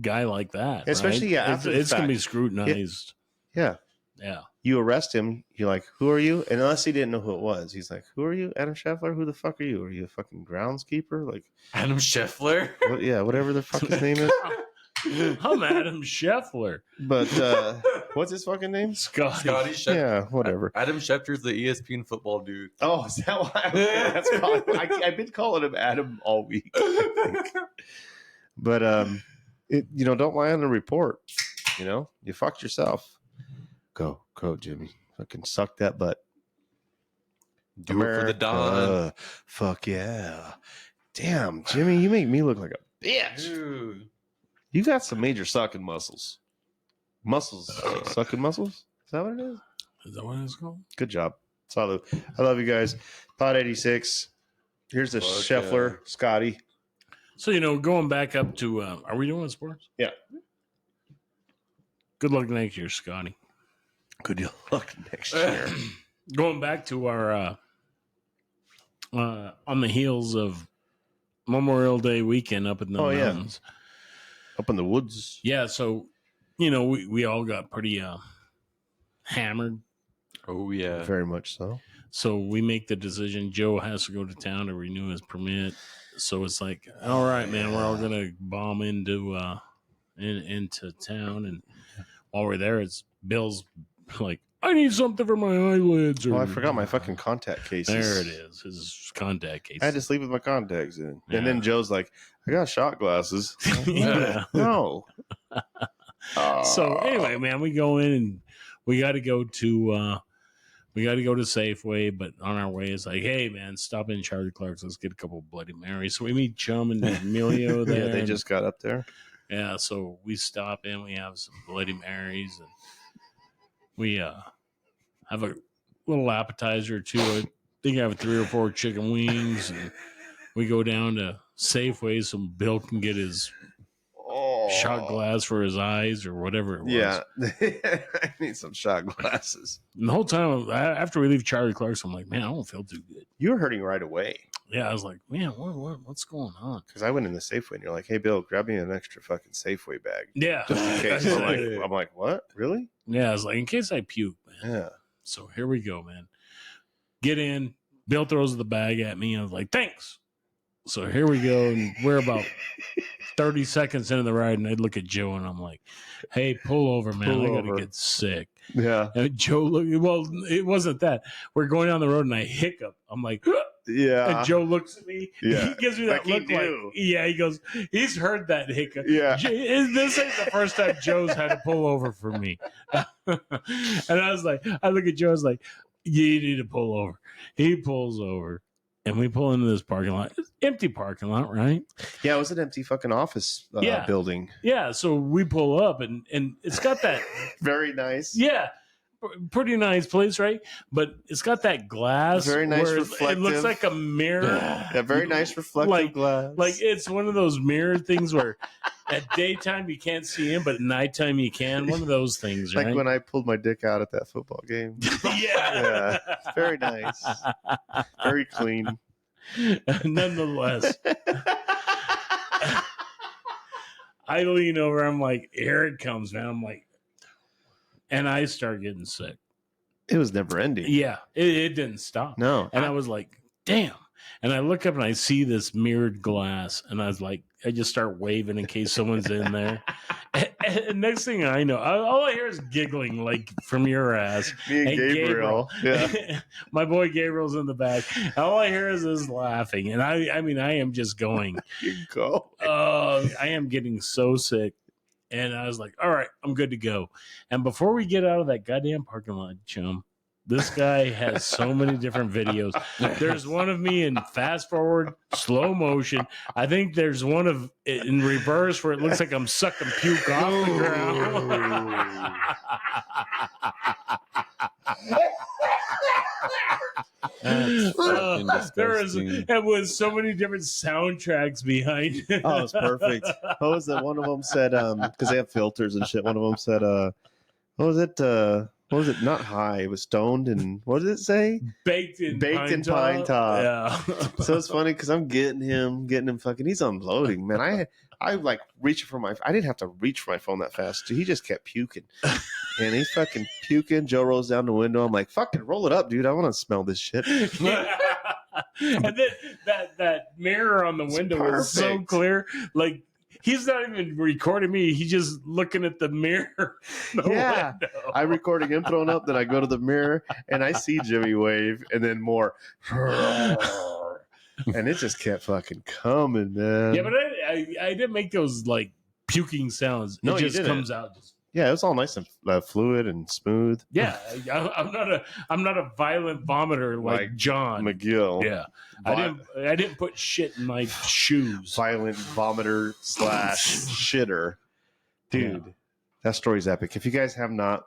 Speaker 7: guy like that.
Speaker 9: Especially
Speaker 7: right?
Speaker 9: after
Speaker 7: it's going to be scrutinized.
Speaker 9: Yeah. You arrest him. You're like, who are you? And unless he didn't know who it was, he's like, who are you? Adam Scheffler? Who the fuck are you? Are you a fucking groundskeeper? Like
Speaker 8: Adam Scheffler?
Speaker 9: Whatever the fuck his name is.
Speaker 7: I'm Adam Scheffler.
Speaker 9: But what's his fucking name?
Speaker 8: Scotty Scheffler.
Speaker 9: Yeah, whatever.
Speaker 8: Adam Schefter's the ESPN football dude.
Speaker 9: Oh, is that why? That's probably, I've been calling him Adam all week. I think. But don't lie on the report. You fucked yourself. Go, Jimmy. Fucking suck that butt.
Speaker 8: Do it for the Don.
Speaker 9: Fuck yeah. Damn, Jimmy, you make me look like a bitch.
Speaker 8: Dude.
Speaker 9: You got some major sucking muscles. Sucking muscles? Is that what it is?
Speaker 7: Is that what it's called?
Speaker 9: Good job. Salud. I love you guys. Pod 86. Here's the Scheffler, Scotty.
Speaker 7: So, going back up to, are we doing sports?
Speaker 9: Yeah.
Speaker 7: Good luck next year, Scotty.
Speaker 9: Good luck next year.
Speaker 7: Going back to our, on the heels of Memorial Day weekend up in the mountains.
Speaker 9: Yeah. Up in the woods.
Speaker 7: Yeah, so, we all got pretty hammered.
Speaker 8: Oh, yeah.
Speaker 9: Very much so.
Speaker 7: So we make the decision. Joe has to go to town to renew his permit. So it's like, all right, man, we're all going to bomb into town. And while we're there, it's Bill's like, I need something for my eyelids.
Speaker 9: I forgot my fucking contact cases.
Speaker 7: There it is. His contact case.
Speaker 9: I had to sleep with my contacts in.
Speaker 7: Yeah.
Speaker 9: And then Joe's like, I got shot glasses.
Speaker 7: Yeah.
Speaker 9: No.
Speaker 7: So anyway, man, we go in and we got to go to Safeway, but on our way, it's like, hey, man, stop in Charlie Clark's. Let's get a couple of Bloody Marys. So we meet Chum and Emilio there.
Speaker 9: Yeah, they just got up there.
Speaker 7: Yeah, so we stop in. We have some Bloody Marys, and we have a little appetizer or two. I think I have 3 or 4 chicken wings, and we go down to Safeway so Bill can get his shot glass for his eyes or whatever it was.
Speaker 9: Yeah, I need some shot glasses.
Speaker 7: And the whole time after we leave Charlie Clark's, I'm like, man, I don't feel too good.
Speaker 9: You were hurting right away.
Speaker 7: Yeah, I was like, man, what's going on?
Speaker 9: Because I went in the Safeway and you're like, hey, Bill, grab me an extra fucking Safeway bag.
Speaker 7: Yeah.
Speaker 9: Just in case. I'm like, what? Really?
Speaker 7: Yeah, I was like, in case I puke, man.
Speaker 9: Yeah.
Speaker 7: So here we go, man. Get in. Bill throws the bag at me. I was like, thanks. So here we go. And we're about 30 seconds into the ride. And I look at Joe and I'm like, hey, pull over, man. I got to get sick.
Speaker 9: Yeah.
Speaker 7: And Joe well, it wasn't that. We're going down the road and I hiccup. I'm like,
Speaker 9: yeah.
Speaker 7: And Joe looks at me.
Speaker 9: Yeah.
Speaker 7: He gives me that look like, yeah, he goes, he's heard that hiccup.
Speaker 9: Yeah.
Speaker 7: This ain't the first time Joe's had to pull over for me. And I was like, I look at Joe, I was like, you need to pull over. He pulls over. and we pull into this parking lot. It's empty parking lot, right?
Speaker 9: Yeah, it was an empty fucking office building.
Speaker 7: Yeah, so we pull up, and it's got that
Speaker 9: Very nice.
Speaker 7: yeah, pretty nice place, right? But it's got that glass.
Speaker 9: Very nice
Speaker 7: where
Speaker 9: reflective.
Speaker 7: It looks like a mirror.
Speaker 9: Yeah, very nice reflective glass.
Speaker 7: Like it's one of those mirror things where at daytime you can't see him, but at nighttime you can. One of those things, right?
Speaker 9: Like when I pulled my dick out at that football game.
Speaker 7: Yeah.
Speaker 9: It's very nice. Very clean.
Speaker 7: Nonetheless. I lean over, I'm like, here it comes, man. I'm like, and I start getting sick.
Speaker 9: It was never ending.
Speaker 7: Yeah, it didn't stop.
Speaker 9: No.
Speaker 7: And I was like, damn. And I look up and I see this mirrored glass. And I was like, I just start waving in case someone's in there. And next thing I know, all I hear is giggling, like from your ass.
Speaker 9: Me and Gabriel. Yeah.
Speaker 7: My boy Gabriel's in the back. All I hear is this laughing. And I mean, I am just going.
Speaker 9: You go.
Speaker 7: I am getting so sick. And I was like, all right, I'm good to go. And before we get out of that goddamn parking lot, Chum, this guy has so many different videos. There's one of me in fast forward, slow motion. I think there's one of it in reverse where it looks like I'm sucking puke off the ground. There is, and with so many different soundtracks behind it.
Speaker 9: Oh, it's perfect. What was it? One of them said, because they have filters and shit. One of them said, what was it? What was it? Not high. It was stoned, and what did it say?
Speaker 7: Baked in
Speaker 9: pine top.
Speaker 7: Yeah.
Speaker 9: So it's funny because I'm getting him fucking. He's unloading, man. I like reaching for my. I didn't have to reach for my phone that fast. He just kept puking, and he's fucking puking. Joe rolls down the window. I'm like, fucking roll it up, dude. I want to smell this shit.
Speaker 7: Yeah. And then that mirror on the window is so clear, like. He's not even recording me. He's just looking at the mirror.
Speaker 9: Yeah. I'm recording him throwing up. Then I go to the mirror and I see Jimmy wave and then more. And it just kept fucking coming, man.
Speaker 7: Yeah, but I didn't make those like puking sounds.
Speaker 9: No,
Speaker 7: it just
Speaker 9: you didn't.
Speaker 7: comes out.
Speaker 9: Yeah, it was all nice and fluid and smooth.
Speaker 7: Yeah, I'm not a violent vomiter like John
Speaker 9: McGill.
Speaker 7: Yeah, I didn't put shit in my shoes.
Speaker 9: Violent vomiter / shitter, dude. Yeah. That story's epic. If you guys have not,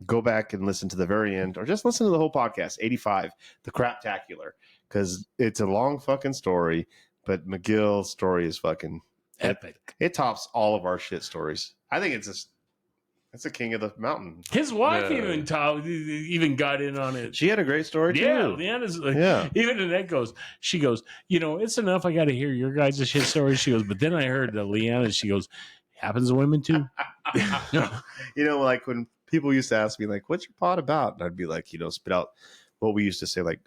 Speaker 9: go back and listen to the very end, or just listen to the whole podcast. 85, the Craptacular, because it's a long fucking story, but McGill's story is fucking
Speaker 7: epic.
Speaker 9: It tops all of our shit stories. I think it's a king of the mountain.
Speaker 7: His wife even got in on it.
Speaker 9: She had a great story too.
Speaker 7: Yeah, Leanna's like, even Annette she goes, it's enough. I got to hear your guys' shit story. She goes, but then I heard Leanna. She goes, happens to women too.
Speaker 9: Like when people used to ask me, like, what's your pod about? And I'd be like, spit out what we used to say, like,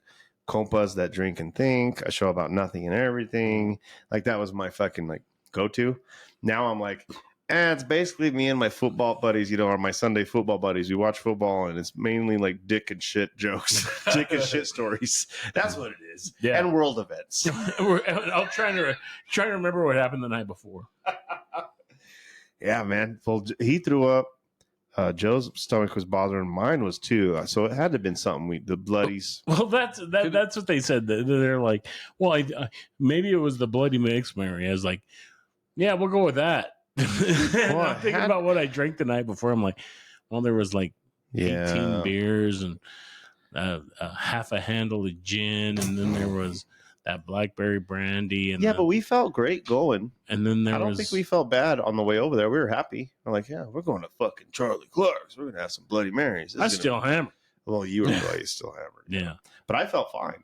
Speaker 9: Compas that drink and think, a show about nothing and everything. Like that was my fucking like go-to. Now I'm like, it's basically me and my football buddies, or my Sunday football buddies. We watch football, and it's mainly like dick and shit jokes, dick and shit stories. That's what it is. Yeah. And world events.
Speaker 7: I'll try to remember what happened the night before.
Speaker 9: Yeah, man. Well, he threw up. Joe's stomach was bothering. Mine was too. So it had to have been something. The bloodies.
Speaker 7: Well, that's what they said. They're like, well, maybe it was the Bloody Mix, Mary. I was like, yeah, we'll go with that. I'm thinking about what I drank the night before. I'm like, well, there was like 18 beers and half a handle of gin, and then there was that blackberry brandy. And
Speaker 9: but we felt great going.
Speaker 7: And then I
Speaker 9: don't think we felt bad on the way over there. We were happy. We're like, yeah, we're going to fucking Charlie Clark's. We're gonna have some Bloody Marys.
Speaker 7: Still hammered.
Speaker 9: Well, you were probably still hammered.
Speaker 7: Yeah,
Speaker 9: but I felt fine.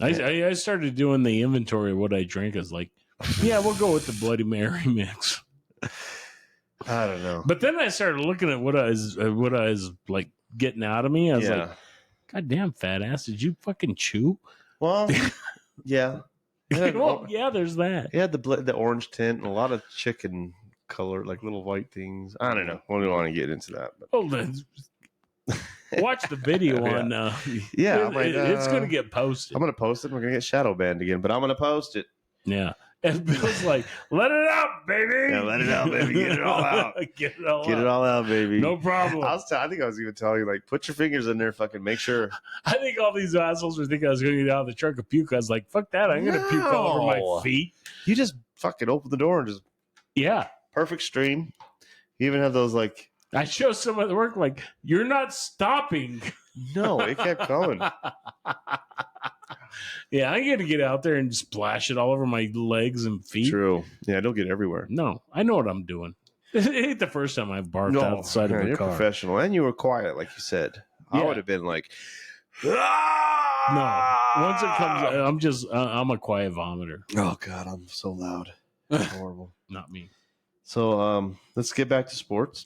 Speaker 7: I started doing the inventory of what I drank. I was like, yeah, we'll go with the Bloody Mary mix.
Speaker 9: I don't know.
Speaker 7: But then I started looking at what I was like getting out of me. I was like, God damn, fat ass, did you fucking chew?
Speaker 9: Well, yeah.
Speaker 7: There's that.
Speaker 9: It had the orange tint and a lot of chicken color, like little white things. I don't know. We don't want to get into that. But.
Speaker 7: Hold on. Watch the video on.
Speaker 9: It's going to
Speaker 7: get posted.
Speaker 9: I'm going to post it. We're going to get shadow banned again, but I'm going to post it.
Speaker 7: Yeah. And Bill's like, let it out, baby.
Speaker 9: Yeah, let it out, baby. Get it all out.
Speaker 7: Get it all
Speaker 9: Get
Speaker 7: out.
Speaker 9: it all out, baby.
Speaker 7: No problem.
Speaker 9: I think I was even telling you, like, put your fingers in there, fucking make sure.
Speaker 7: I think all these assholes were thinking I was going to get out of the truck and puke. I was like, fuck that. I'm going to puke all over
Speaker 9: No.
Speaker 7: my feet.
Speaker 9: You just fucking open the door and just
Speaker 7: Yeah.
Speaker 9: perfect stream. You even have those, like,
Speaker 7: I show some at work, like, you're not stopping.
Speaker 9: no, it kept coming.
Speaker 7: Yeah, I'm going to get out there and splash it all over my legs and feet.
Speaker 9: True. Yeah, don't get everywhere.
Speaker 7: No, I know what I'm doing. It ain't the first time I've barfed outside of a
Speaker 9: you're
Speaker 7: car.
Speaker 9: professional. And you were quiet, like you said. I
Speaker 7: Yeah.
Speaker 9: would have been like,
Speaker 7: No, once it comes, I'm a quiet vomiter.
Speaker 9: oh, God, I'm so loud. Horrible.
Speaker 7: Not me.
Speaker 9: So, let's get back to sports.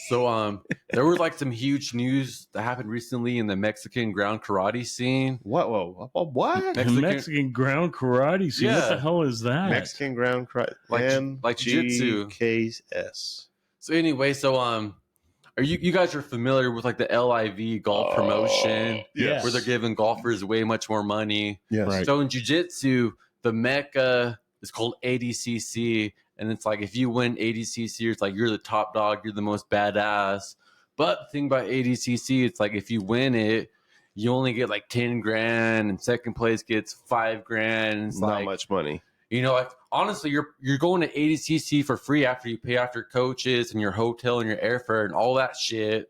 Speaker 8: So there was like some huge news that happened recently in the Mexican ground karate scene.
Speaker 9: What? What?
Speaker 7: Mexican ground karate. See, what
Speaker 8: Yeah.
Speaker 7: the hell is that?
Speaker 9: Mexican ground karate.
Speaker 8: Like jiu-jitsu.
Speaker 9: MGKS.
Speaker 8: So anyway, are you guys are familiar with like the LIV golf promotion?
Speaker 7: yes.
Speaker 8: Where they're giving golfers way much more money.
Speaker 9: Yes.
Speaker 7: Right.
Speaker 8: So in jiu-jitsu, the mecca is called ADCC. And it's like if you win ADCC, it's like you're the top dog, you're the most badass. But the thing about ADCC, it's like if you win it, you only get like 10 grand, and second place gets 5 grand. It's
Speaker 9: Not
Speaker 8: like
Speaker 9: much money.
Speaker 8: you know, like honestly, you're going to ADCC for free after you pay off your coaches and your hotel and your airfare and all that shit.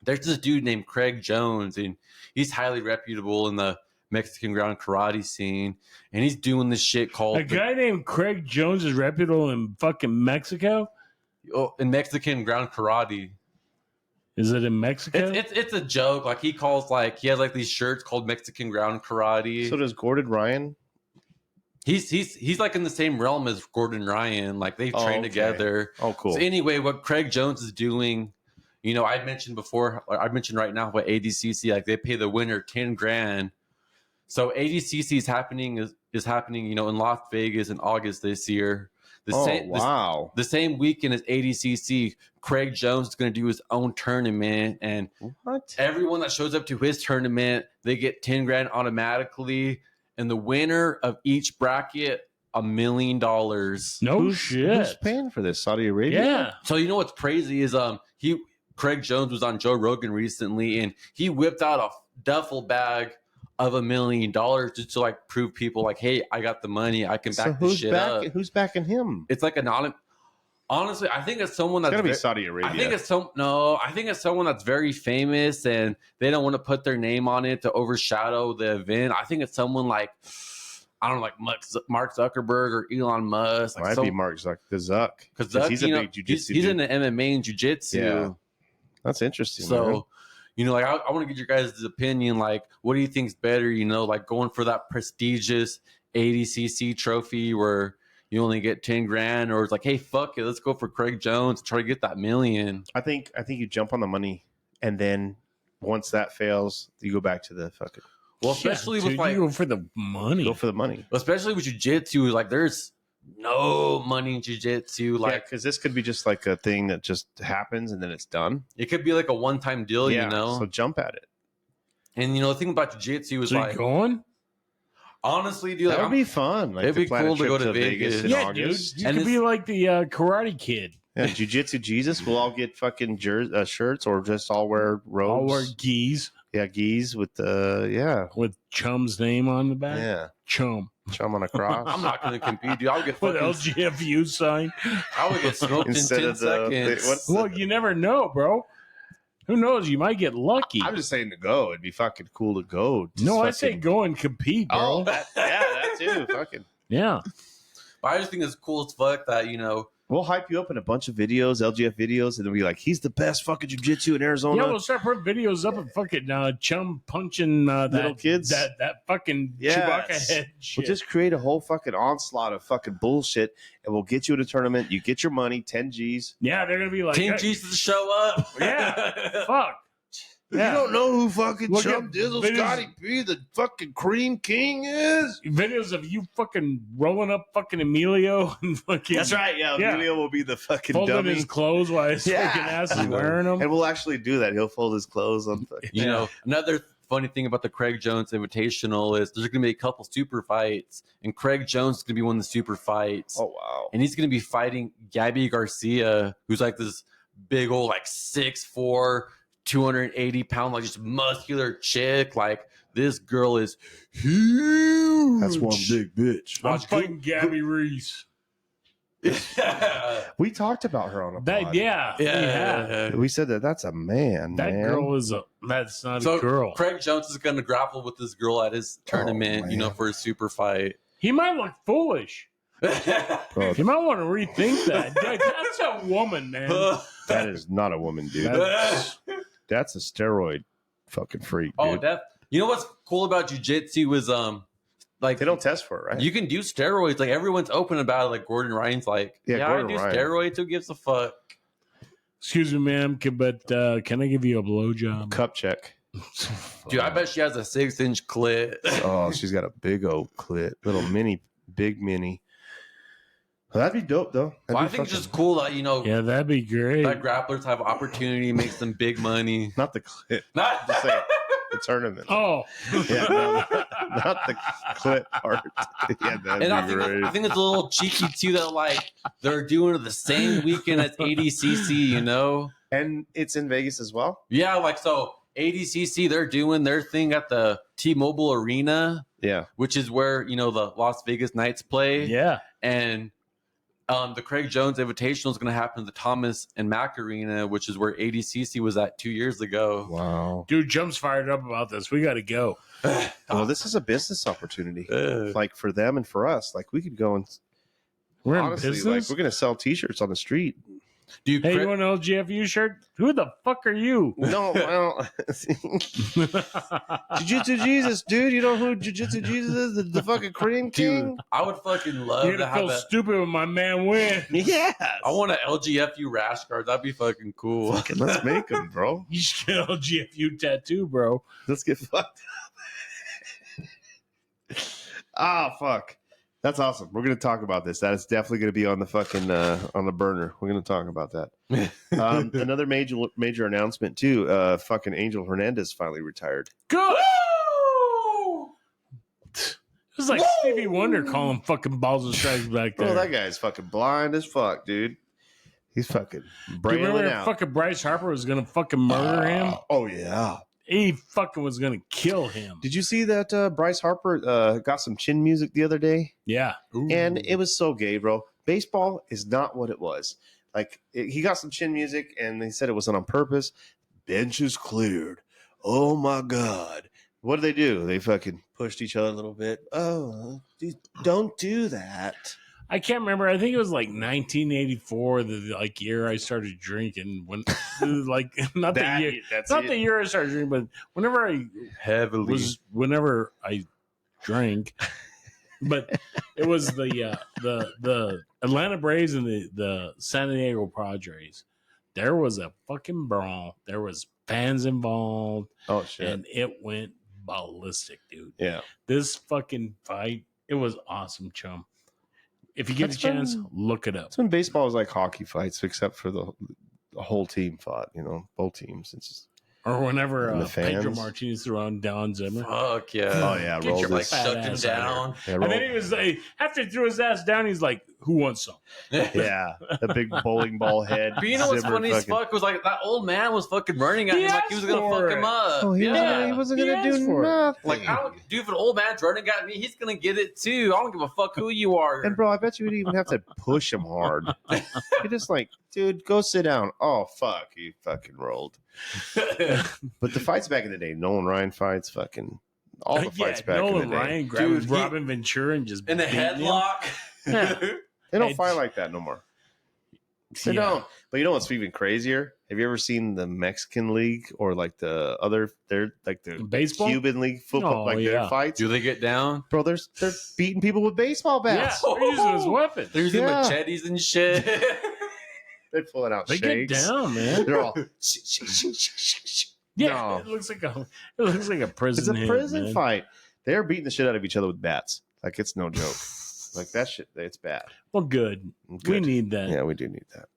Speaker 8: There's this dude named Craig Jones, and he's highly reputable in the Mexican ground karate scene, and he's doing this shit called
Speaker 7: A guy named Craig Jones is reputable in fucking Mexico.
Speaker 8: in Mexican ground karate.
Speaker 7: Is it in Mexico?
Speaker 8: It's a joke. Like he calls like he has like these shirts called Mexican ground karate.
Speaker 9: So does Gordon Ryan?
Speaker 8: He's like in the same realm as Gordon Ryan. Like they've trained
Speaker 9: okay.
Speaker 8: together.
Speaker 9: Oh, cool.
Speaker 8: So anyway, what Craig Jones is doing, you know, I mentioned right now what ADCC, like they pay the winner 10 grand. So ADCC is happening, you know, in Las Vegas in August this year.
Speaker 9: Wow.
Speaker 8: The same weekend as ADCC, Craig Jones is going to do his own tournament, and
Speaker 9: What?
Speaker 8: everyone that shows up to his tournament, they get 10 grand automatically, and the winner of each bracket, $1 million.
Speaker 7: no shit.
Speaker 9: Who's paying for this? Saudi Arabia?
Speaker 7: Yeah.
Speaker 8: So you know what's crazy is Craig Jones was on Joe Rogan recently, and he whipped out a duffel bag of $1 million just to like prove people like, hey, I got the money, I can back this shit up.
Speaker 9: Who's backing him?
Speaker 8: It's like honestly, I think it's someone
Speaker 9: It's
Speaker 8: that's
Speaker 9: gotta be Saudi Arabia.
Speaker 8: I think it's someone that's very famous and they don't want to put their name on it to overshadow the event. I think it's someone like, I don't know, like Mark Zuckerberg or Elon Musk.
Speaker 9: Might be Mark Zuck, the Zuck,
Speaker 8: because
Speaker 9: he's a big jiu-jitsu
Speaker 8: he's
Speaker 9: dude.
Speaker 8: in the MMA and jiu-jitsu.
Speaker 9: Yeah. That's interesting.
Speaker 8: So,
Speaker 9: man.
Speaker 8: you know, like I want to get your guys' opinion. Like, what do you think's better? You know, like going for that prestigious ADCC trophy where you only get 10 grand, or it's like, hey, fuck it, let's go for Craig Jones, try to get that $1 million.
Speaker 9: I think you jump on the money, and then once that fails, you go back to the fucking
Speaker 8: Well, especially with
Speaker 7: dude,
Speaker 8: like,
Speaker 7: you go for the money.
Speaker 9: go for the money.
Speaker 8: especially with jiu-jitsu, like there's no money in jiu-jitsu. Like
Speaker 9: because this could be just like a thing that just happens and then it's done.
Speaker 8: it could be like a one-time deal, you know.
Speaker 9: So jump at it.
Speaker 8: And you know, the thing about jiu-jitsu is
Speaker 7: So you
Speaker 8: like,
Speaker 7: going?
Speaker 8: honestly, dude,
Speaker 9: That
Speaker 8: like,
Speaker 9: would be fun. Like
Speaker 8: it'd be
Speaker 9: plan a
Speaker 8: cool to
Speaker 9: trip
Speaker 8: go to Vegas.
Speaker 9: in
Speaker 7: Yeah,
Speaker 9: August.
Speaker 7: dude. You
Speaker 8: And
Speaker 7: could
Speaker 8: it's-
Speaker 7: be like the Karate Kid.
Speaker 9: Yeah, Jiu-Jitsu Jesus. We'll all get fucking shirts, or just all wear robes.
Speaker 7: All wear geese
Speaker 9: Yeah, geese with the
Speaker 7: with Chum's name on the back.
Speaker 9: yeah,
Speaker 7: Chum.
Speaker 9: Chum on a cross.
Speaker 8: I'm not going to compete, dude. I'll get
Speaker 7: With
Speaker 8: fucking,
Speaker 7: LGFU sign.
Speaker 8: I would get smoked in 10
Speaker 9: Instead of
Speaker 8: seconds.
Speaker 9: what's
Speaker 7: Well, you never know, bro. Who knows? You might get lucky.
Speaker 9: I'm just saying to go. It'd be fucking cool to go. Just
Speaker 7: No, I
Speaker 9: fucking-
Speaker 7: say go and compete, bro.
Speaker 9: Oh, that too. Fucking.
Speaker 7: Yeah.
Speaker 8: But I just think it's cool as fuck that, you know,
Speaker 9: We'll hype you up in a bunch of videos, LGF videos, and then be like, he's the best fucking jiu-jitsu in Arizona.
Speaker 7: Yeah, we'll start putting videos up of fucking Chum punching
Speaker 9: Little kids?
Speaker 7: That fucking
Speaker 9: Yes.
Speaker 7: Chewbacca head shit.
Speaker 9: We'll just create a whole fucking onslaught of fucking bullshit, and we'll get you in a tournament. You get your money, 10 G's.
Speaker 7: yeah, they're gonna be like,
Speaker 8: Team
Speaker 7: hey,
Speaker 8: Jesus show up.
Speaker 7: Yeah. fuck. Yeah.
Speaker 9: You don't know who fucking
Speaker 7: Look
Speaker 9: Chum
Speaker 7: at
Speaker 9: Dizzle
Speaker 7: videos-
Speaker 9: Scotty P, the fucking cream king is.
Speaker 7: Videos of you fucking rolling up fucking Emilio and fucking
Speaker 9: That's right. Yeah,
Speaker 7: Yeah.
Speaker 9: Emilio will be the fucking
Speaker 7: folding
Speaker 9: dummy.
Speaker 7: his clothes while his
Speaker 9: Yeah.
Speaker 7: fucking ass is wearing them.
Speaker 9: And we'll actually do that. He'll fold his clothes on.
Speaker 8: You know, another funny thing about the Craig Jones Invitational is there's going to be a couple super fights, and Craig Jones is going to be one of the super fights.
Speaker 9: Oh wow!
Speaker 8: And he's going to be fighting Gabby Garcia, who's like this big old like 6'4", 280-pound, like just muscular chick. Like this girl is huge.
Speaker 9: That's one big bitch.
Speaker 7: I'm fighting Gabby Reese.
Speaker 9: We talked about her on a
Speaker 7: That
Speaker 9: pod.
Speaker 7: yeah.
Speaker 9: We said that's a man.
Speaker 7: That
Speaker 9: man.
Speaker 7: girl is that's not
Speaker 8: So
Speaker 7: a girl.
Speaker 8: Craig Jones is going to grapple with this girl at his tournament,
Speaker 9: man.
Speaker 8: for a super fight.
Speaker 7: He might look foolish.
Speaker 9: Bro,
Speaker 7: You might want to rethink that. That's a woman, man.
Speaker 9: that is not a woman, dude. That's a steroid fucking freak, dude.
Speaker 8: You know what's cool about jiu-jitsu is like
Speaker 9: They don't test for it, right?
Speaker 8: you can do steroids. Like everyone's open about it. Like Gordon Ryan's like,
Speaker 9: Yeah,
Speaker 8: I
Speaker 9: Gordon
Speaker 8: do
Speaker 9: Ryan.
Speaker 8: steroids. Who gives a fuck?
Speaker 7: Excuse me, ma'am, but can I give you a blowjob?
Speaker 9: Cup check.
Speaker 8: Dude, I bet she has a 6-inch clit.
Speaker 9: Oh, she's got a big old clit, little mini, big mini. Well, that'd be dope, though.
Speaker 8: Well, I think it's just cool that
Speaker 7: Yeah, that'd be great.
Speaker 8: that grapplers have opportunity, makes them big money.
Speaker 9: not the clit,
Speaker 8: Not
Speaker 9: just like the tournament.
Speaker 7: Oh,
Speaker 9: Yeah, not the clit part. Yeah, that'd
Speaker 8: and
Speaker 9: be great.
Speaker 8: I think it's a little cheeky too that like they're doing it the same weekend as ADCC,
Speaker 9: And it's in Vegas as well.
Speaker 8: Yeah, like so ADCC they're doing their thing at the T-Mobile Arena,
Speaker 9: Yeah,
Speaker 8: which is where the Las Vegas Knights play.
Speaker 7: yeah.
Speaker 8: And the Craig Jones Invitational is going to happen at the Thomas and Mack Arena, which is where ADCC was at 2 years ago.
Speaker 9: wow.
Speaker 7: Dude, Jump's fired up about this. We got to go.
Speaker 9: Well, this is a business opportunity,
Speaker 8: Uh,
Speaker 9: like for them and for us. Like we could go and
Speaker 7: We're
Speaker 9: honestly,
Speaker 7: in business.
Speaker 9: like we're gonna sell T-shirts on the street.
Speaker 8: Dude,
Speaker 7: Hey,
Speaker 8: Craig-
Speaker 7: you want an LGFU shirt? Who the fuck are you?
Speaker 9: No, well, Jiu-Jitsu Jesus, dude. You know who Jiu-Jitsu Jesus is? The fucking Korean king.
Speaker 8: dude, I would fucking love
Speaker 7: You're
Speaker 8: to
Speaker 7: gonna
Speaker 8: have
Speaker 7: feel
Speaker 8: that.
Speaker 7: stupid when my man wins.
Speaker 9: Yes.
Speaker 8: I want an LGFU rash guard. That'd be fucking cool.
Speaker 9: Fucking let's make them, bro.
Speaker 7: You should get an LGFU tattoo, bro.
Speaker 9: Let's get fucked up. Ah, fuck. That's awesome. We're gonna talk about this. That is definitely gonna be on the fucking on the burner. We're gonna talk about that. Another major announcement too. Fucking Angel Hernandez finally retired.
Speaker 7: Good. It was like Stevie Wonder calling fucking balls and strikes back there.
Speaker 9: Bro, that guy's fucking blind as fuck, dude. He's fucking
Speaker 7: Do you
Speaker 9: brailing
Speaker 7: remember
Speaker 9: out.
Speaker 7: fucking Bryce Harper was gonna fucking murder him?
Speaker 9: Oh yeah.
Speaker 7: He fucking was gonna kill him.
Speaker 9: Did you see that Bryce Harper got some chin music the other day?
Speaker 7: Yeah.
Speaker 9: And it was so gay, bro. Baseball is not what it was. Like he got some chin music, and they said it wasn't on purpose. Bench is cleared. Oh my god! What do? They fucking pushed each other a little bit. Oh, don't do that.
Speaker 7: I can't remember. I think it was like 1984, the year I started drinking. When like not the year,
Speaker 9: That's
Speaker 7: not
Speaker 9: it.
Speaker 7: the year I started drinking, but whenever I drank. But it was the Atlanta Braves and the San Diego Padres. There was a fucking brawl. There was fans involved,
Speaker 9: Oh shit!
Speaker 7: and it went ballistic, dude.
Speaker 9: Yeah,
Speaker 7: This fucking fight, it was awesome, Chum. If you get
Speaker 9: That's
Speaker 7: a chance,
Speaker 9: been-
Speaker 7: look it up.
Speaker 9: that's when baseball was like hockey fights, except for the whole team fought. Both teams. It's just,
Speaker 7: Or whenever
Speaker 9: And the
Speaker 7: Pedro
Speaker 9: fans.
Speaker 7: Martinez threw on Don Zimmer.
Speaker 8: Fuck yeah.
Speaker 9: oh yeah,
Speaker 7: Get
Speaker 9: roll
Speaker 7: your
Speaker 9: this.
Speaker 7: fat
Speaker 8: Shut him
Speaker 7: ass
Speaker 8: down.
Speaker 9: Yeah,
Speaker 7: And
Speaker 9: roll.
Speaker 7: then he was like, after he threw his ass down, he's like, "Who wants some?"
Speaker 9: Yeah, the big bowling ball head.
Speaker 8: But you know what's
Speaker 9: Zimmer
Speaker 8: funny as
Speaker 9: fucking-
Speaker 8: fuck was like that old man was fucking running at
Speaker 7: He
Speaker 8: him like he was gonna
Speaker 7: asked for
Speaker 8: fuck him
Speaker 7: it.
Speaker 8: up.
Speaker 9: Oh, he
Speaker 8: yeah.
Speaker 9: wasn't
Speaker 7: He
Speaker 9: gonna
Speaker 7: asked
Speaker 9: do
Speaker 7: for it.
Speaker 9: nothing.
Speaker 8: Like, dude, if an old man's running at me, he's gonna get it too. I don't give a fuck who you are.
Speaker 9: And bro, I bet you would even have to push him hard. You're just like, dude, go sit down. Oh fuck, he fucking rolled. But the fights back in the day, Nolan Ryan fights, fucking all the fights back
Speaker 7: Nolan
Speaker 9: in the day.
Speaker 7: Ryan grabbed
Speaker 8: Dude, he-
Speaker 7: Robin Ventura and just
Speaker 8: in the
Speaker 7: beating him.
Speaker 8: headlock.
Speaker 9: They don't
Speaker 7: It's-
Speaker 9: fight like that no more. They
Speaker 7: Yeah.
Speaker 9: don't. But you know what's even crazier? Have you ever seen the Mexican League or like the other? They're like the
Speaker 7: Baseball?
Speaker 9: Cuban League football,
Speaker 7: Oh,
Speaker 9: like
Speaker 7: yeah.
Speaker 9: their fights.
Speaker 8: Do they get down?
Speaker 9: Bro, they're beating people with baseball
Speaker 7: Yeah,
Speaker 9: bats.
Speaker 7: they're using his weapons.
Speaker 8: They're using
Speaker 9: Yeah.
Speaker 8: machetes and shit.
Speaker 9: They're pulling out
Speaker 7: They
Speaker 9: shakes.
Speaker 7: get down, man.
Speaker 9: They're all.
Speaker 7: Yeah,
Speaker 9: No.
Speaker 7: it looks like a prison.
Speaker 9: It's a
Speaker 7: hit,
Speaker 9: prison
Speaker 7: man.
Speaker 9: fight. They're beating the shit out of each other with bats. Like it's no joke. Like that shit, it's bad.
Speaker 7: Well, good. We
Speaker 9: Good.
Speaker 7: need that.
Speaker 9: Yeah, we do need that.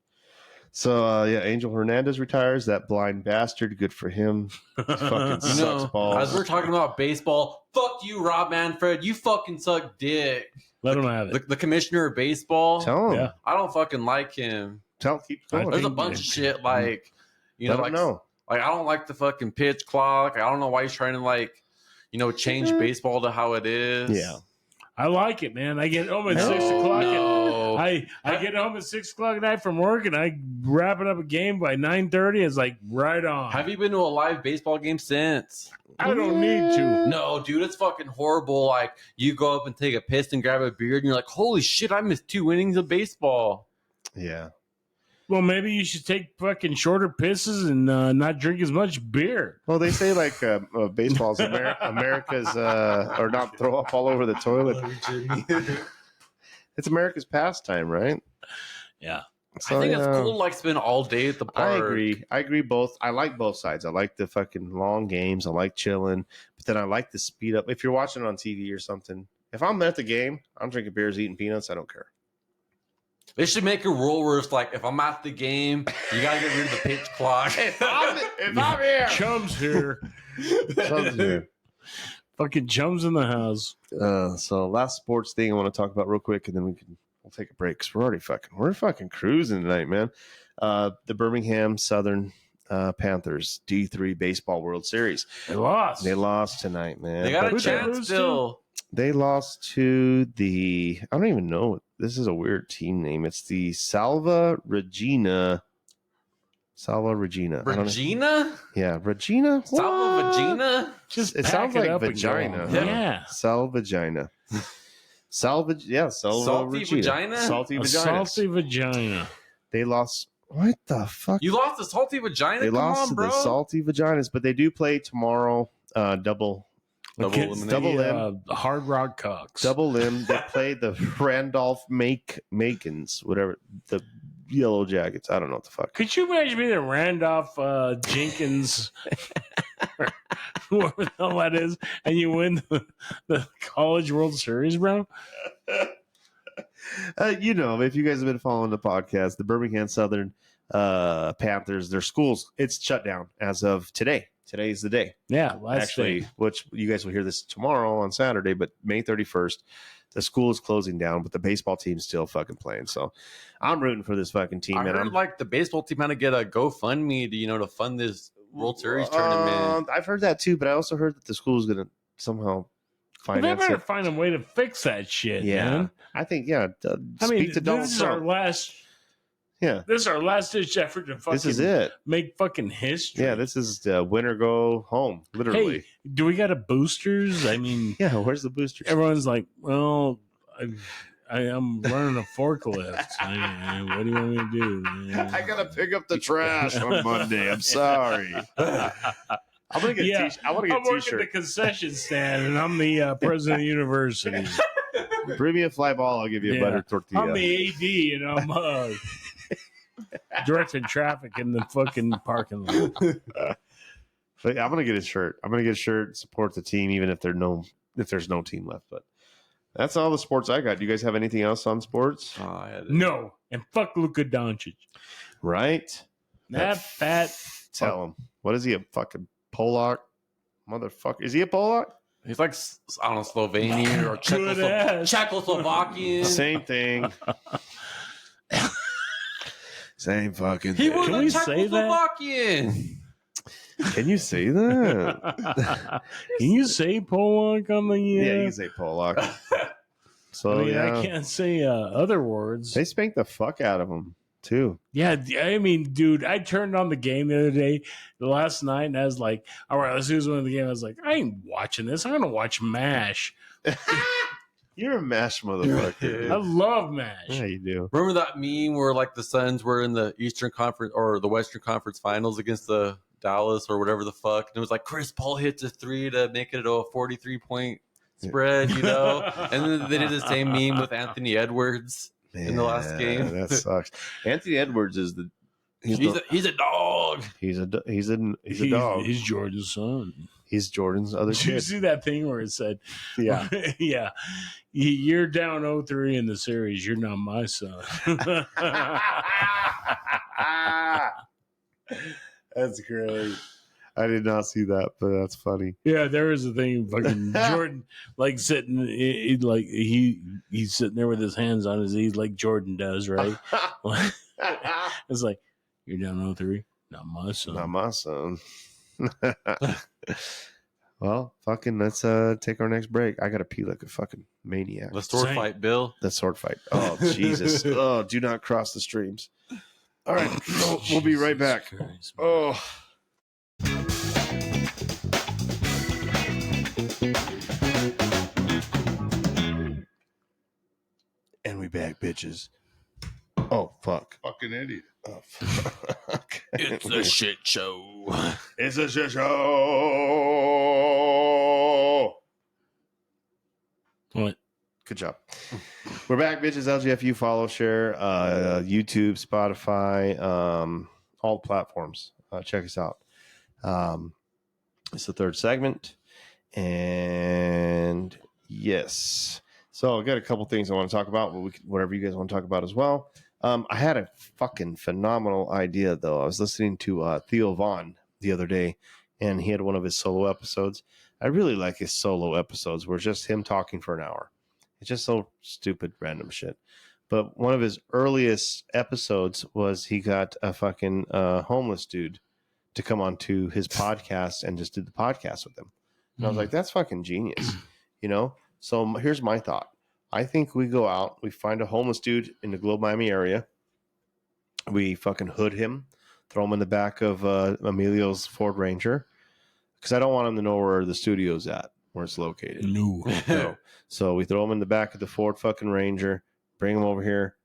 Speaker 9: So yeah, Angel Hernandez retires. That blind bastard. Good for him. Fucking
Speaker 8: You
Speaker 9: sucks
Speaker 8: know,
Speaker 9: balls.
Speaker 8: as we're talking about baseball, fuck you, Rob Manfred. You fucking suck dick.
Speaker 7: Let him have it.
Speaker 8: The commissioner of baseball.
Speaker 9: Tell him.
Speaker 7: Yeah.
Speaker 8: I don't fucking like him.
Speaker 9: Keep going.
Speaker 8: There's a bunch of shit like, you know,
Speaker 9: Let him know.
Speaker 8: like I don't like the fucking pitch clock. I don't know why he's trying to like, you know, change baseball to how it is.
Speaker 9: Yeah.
Speaker 7: I like it, man. I get home at 6 o'clock.
Speaker 8: No.
Speaker 7: I get home at 6 o'clock at night from work, and I wrap it up a game by 9:30. It's like right on.
Speaker 8: Have you been to a live baseball game since?
Speaker 7: I don't need to.
Speaker 8: No, dude, it's fucking horrible. Like, you go up and take a piss and grab a beer, and you're like, holy shit, I missed 2 innings of baseball.
Speaker 9: Yeah.
Speaker 7: Well, maybe you should take fucking shorter pisses and not drink as much beer.
Speaker 9: Well, they say like baseball's America's or not throw up all over the toilet. It's America's pastime, right?
Speaker 7: Yeah.
Speaker 9: So,
Speaker 8: I think it's cool to like spend all day at the park.
Speaker 9: I agree. Both. I like both sides. I like the fucking long games. I like chilling, but then I like the speed up. If you're watching it on TV or something, if I'm at the game, I'm drinking beers, eating peanuts. I don't care.
Speaker 8: They should make a rule where it's like, if I'm at the game, you gotta get rid of the pitch clock.
Speaker 9: if I'm here,
Speaker 7: Chum's here.
Speaker 9: Chum's here.
Speaker 7: Fucking Chum's in the house.
Speaker 9: So last sports thing I want to talk about real quick, and then we'll take a break because we're fucking cruising tonight, man. The Birmingham Southern Panthers D3 Baseball World Series.
Speaker 7: They lost.
Speaker 9: They lost tonight, man.
Speaker 8: They got a
Speaker 9: But
Speaker 8: chance still.
Speaker 9: They lost to the, I don't even know. This is a weird team name. It's the Salva Regina.
Speaker 8: Regina?
Speaker 9: Yeah, Regina.
Speaker 8: Salva Regina?
Speaker 7: Just
Speaker 9: It
Speaker 7: pack
Speaker 9: sounds like
Speaker 7: up and
Speaker 9: vagina.
Speaker 7: go.
Speaker 9: huh?
Speaker 7: Yeah.
Speaker 9: Salvagina. Salva
Speaker 8: Salty
Speaker 9: Regina.
Speaker 8: vagina?
Speaker 9: Salty
Speaker 7: A
Speaker 9: vagina.
Speaker 7: salty vagina.
Speaker 9: They lost. What the fuck?
Speaker 8: You lost the salty vagina?
Speaker 9: They
Speaker 8: Come
Speaker 9: lost
Speaker 8: on,
Speaker 9: to
Speaker 8: bro.
Speaker 9: the salty vaginas, but they do play tomorrow. Double
Speaker 7: Against
Speaker 9: Double
Speaker 7: the Hard Rock Cocks.
Speaker 9: double limb. They play the Randolph Makins, whatever, the Yellow Jackets. I don't know what the fuck.
Speaker 7: Could you imagine being the Randolph Jenkins, whoever the hell that is, and you win the College World Series, bro?
Speaker 9: You know, if you guys have been following the podcast, the Birmingham Southern Panthers, their schools, it's shut down as of today. Today's the day.
Speaker 7: Yeah, last
Speaker 9: Actually,
Speaker 7: day.
Speaker 9: which you guys will hear this tomorrow on Saturday, but May 31st, the school is closing down, but the baseball team's still fucking playing. So I'm rooting for this fucking team,
Speaker 8: I
Speaker 9: man.
Speaker 8: heard like the baseball team had to get a GoFundMe to fund this World Series tournament.
Speaker 9: I've heard that too, but I also heard that the school is going to somehow
Speaker 7: Well, they
Speaker 9: finance
Speaker 7: better
Speaker 9: it.
Speaker 7: find a way to fix that shit,
Speaker 9: Yeah,
Speaker 7: man.
Speaker 9: I think
Speaker 7: I mean,
Speaker 9: speak to Donald
Speaker 7: this is our
Speaker 9: Trump.
Speaker 7: last.
Speaker 9: Yeah,
Speaker 7: This is our last ditch effort to fucking
Speaker 9: this is it.
Speaker 7: make fucking history.
Speaker 9: Yeah, this is win or go home, literally.
Speaker 7: Hey, do we got a boosters? I mean,
Speaker 9: Yeah, where's the boosters?
Speaker 7: everyone's like, well, I'm running a forklift. What do you want me to do?
Speaker 9: I gotta pick up the trash on Monday. I'm sorry. I'm gonna get
Speaker 7: Yeah,
Speaker 9: I want to get
Speaker 7: I'm
Speaker 9: a
Speaker 7: working the
Speaker 9: t-shirt.
Speaker 7: concession stand, and I'm the president of the university.
Speaker 9: Bring me a fly ball. I'll give you a
Speaker 7: Yeah.
Speaker 9: butter tortilla.
Speaker 7: I'm the AD, and I'm directing traffic in the fucking parking lot.
Speaker 9: But I'm gonna get a shirt. I'm gonna get a shirt. Support the team, even if there's no team left. But that's all the sports I got. Do you guys have anything else on sports?
Speaker 8: Oh, I had it.
Speaker 7: No, and fuck Luka Doncic.
Speaker 9: Right?
Speaker 7: That fat.
Speaker 9: Tell him. What is he? A fucking Polak motherfucker? Is he a Polak?
Speaker 8: He's like, I don't know, Slovenian or
Speaker 7: Good ass.
Speaker 8: Czechoslovakian.
Speaker 9: Same thing. Same fucking
Speaker 8: He
Speaker 9: thing.
Speaker 8: was
Speaker 7: Can
Speaker 8: a
Speaker 7: we say that?
Speaker 8: Czechoslovakian.
Speaker 9: Can you say that?
Speaker 7: Can you say Polak on the?
Speaker 9: Yeah, you can say Polak. So
Speaker 7: I mean,
Speaker 9: yeah,
Speaker 7: I can't say other words.
Speaker 9: they spanked the fuck out of him too.
Speaker 7: Yeah, I mean, dude, I turned on the game the other day, last night, and I was like, all right, let's see who's winning the game. I was like, I ain't watching this. I'm going to watch MASH.
Speaker 9: You're a mash motherfucker.
Speaker 7: I love MASH.
Speaker 9: Yeah, you do.
Speaker 8: Remember that meme where like the Suns were in the Eastern Conference or the Western Conference Finals against the Dallas or whatever the fuck, and it was like Chris Paul hits a 3 to make it a 43-point spread, and then they did the same meme with Anthony Edwards in the last game.
Speaker 9: That sucks. Anthony Edwards is the
Speaker 8: He's a dog.
Speaker 9: he's a dog.
Speaker 7: He's Jordan's son.
Speaker 9: He's Jordan's other
Speaker 7: Did you
Speaker 9: kid.
Speaker 7: see that thing where it said,
Speaker 9: Yeah.
Speaker 7: yeah, you're down 0-3 in the series. You're not my son.
Speaker 9: That's great. I did not see that, but that's funny.
Speaker 7: Yeah, there was a thing. Fucking Jordan, like sitting, he's sitting there with his hands on his knees, like Jordan does, right? It's like, you're down 0-3. Not my son.
Speaker 9: Not my son. Well, fucking let's take our next break. I gotta pee like a fucking maniac.
Speaker 8: The sword fight, Bill.
Speaker 9: The sword fight. Oh Jesus! Oh, do not cross the streams. All right, we'll be right back.
Speaker 7: Christ,
Speaker 9: Oh. And we back, bitches. Oh fuck!
Speaker 4: Fucking idiot.
Speaker 9: Oh, fuck.
Speaker 7: It's a shit show.
Speaker 9: It's a shit show.
Speaker 7: What?
Speaker 9: Good job. We're back, bitches. LGFU, follow, share, YouTube, Spotify, all platforms. Check us out. It's the third segment. And yes. So I got a couple things I want to talk about, but whatever you guys want to talk about as well. I had a fucking phenomenal idea, though. I was listening to Theo Vaughn the other day, and he had one of his solo episodes. I really like his solo episodes where it's just him talking for an hour. It's just so stupid, random shit. But one of his earliest episodes was he got a fucking homeless dude to come onto his podcast and just did the podcast with him. And I was like, that's fucking genius, you know? So here's my thought. I think we go out, we find a homeless dude in the Globe, Miami area. We fucking hood him, throw him in the back of Emilio's Ford Ranger, because I don't want him to know where the studio's at, where it's located. No. So we throw him in the back of the Ford fucking Ranger, bring him over here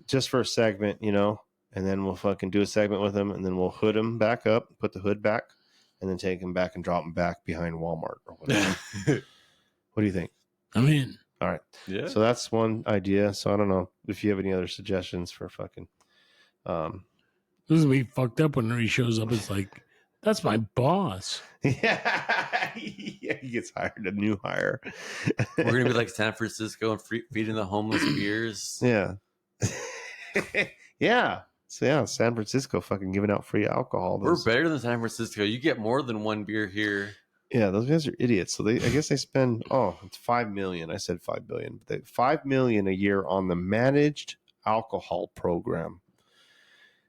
Speaker 9: just for a segment, you know, and then we'll fucking do a segment with him, and then we'll hood him back up, put the hood back, and then take him back and drop him back behind Walmart or whatever. What do you think?
Speaker 7: I'm in.
Speaker 9: All right.
Speaker 8: Yeah.
Speaker 9: So that's one idea. So I don't know if you have any other suggestions for fucking.
Speaker 7: This is me fucked up when he shows up. It's like, that's my boss.
Speaker 9: Yeah, he gets hired, a new hire.
Speaker 8: We're gonna be like San Francisco and feeding the homeless beers.
Speaker 9: Yeah. Yeah. So yeah, San Francisco fucking giving out free alcohol.
Speaker 8: We're better than San Francisco. You get more than one beer here.
Speaker 9: Yeah, those guys are idiots. So I guess they spend it's $5 million. I said $5 billion. But $5 million a year on the managed alcohol program.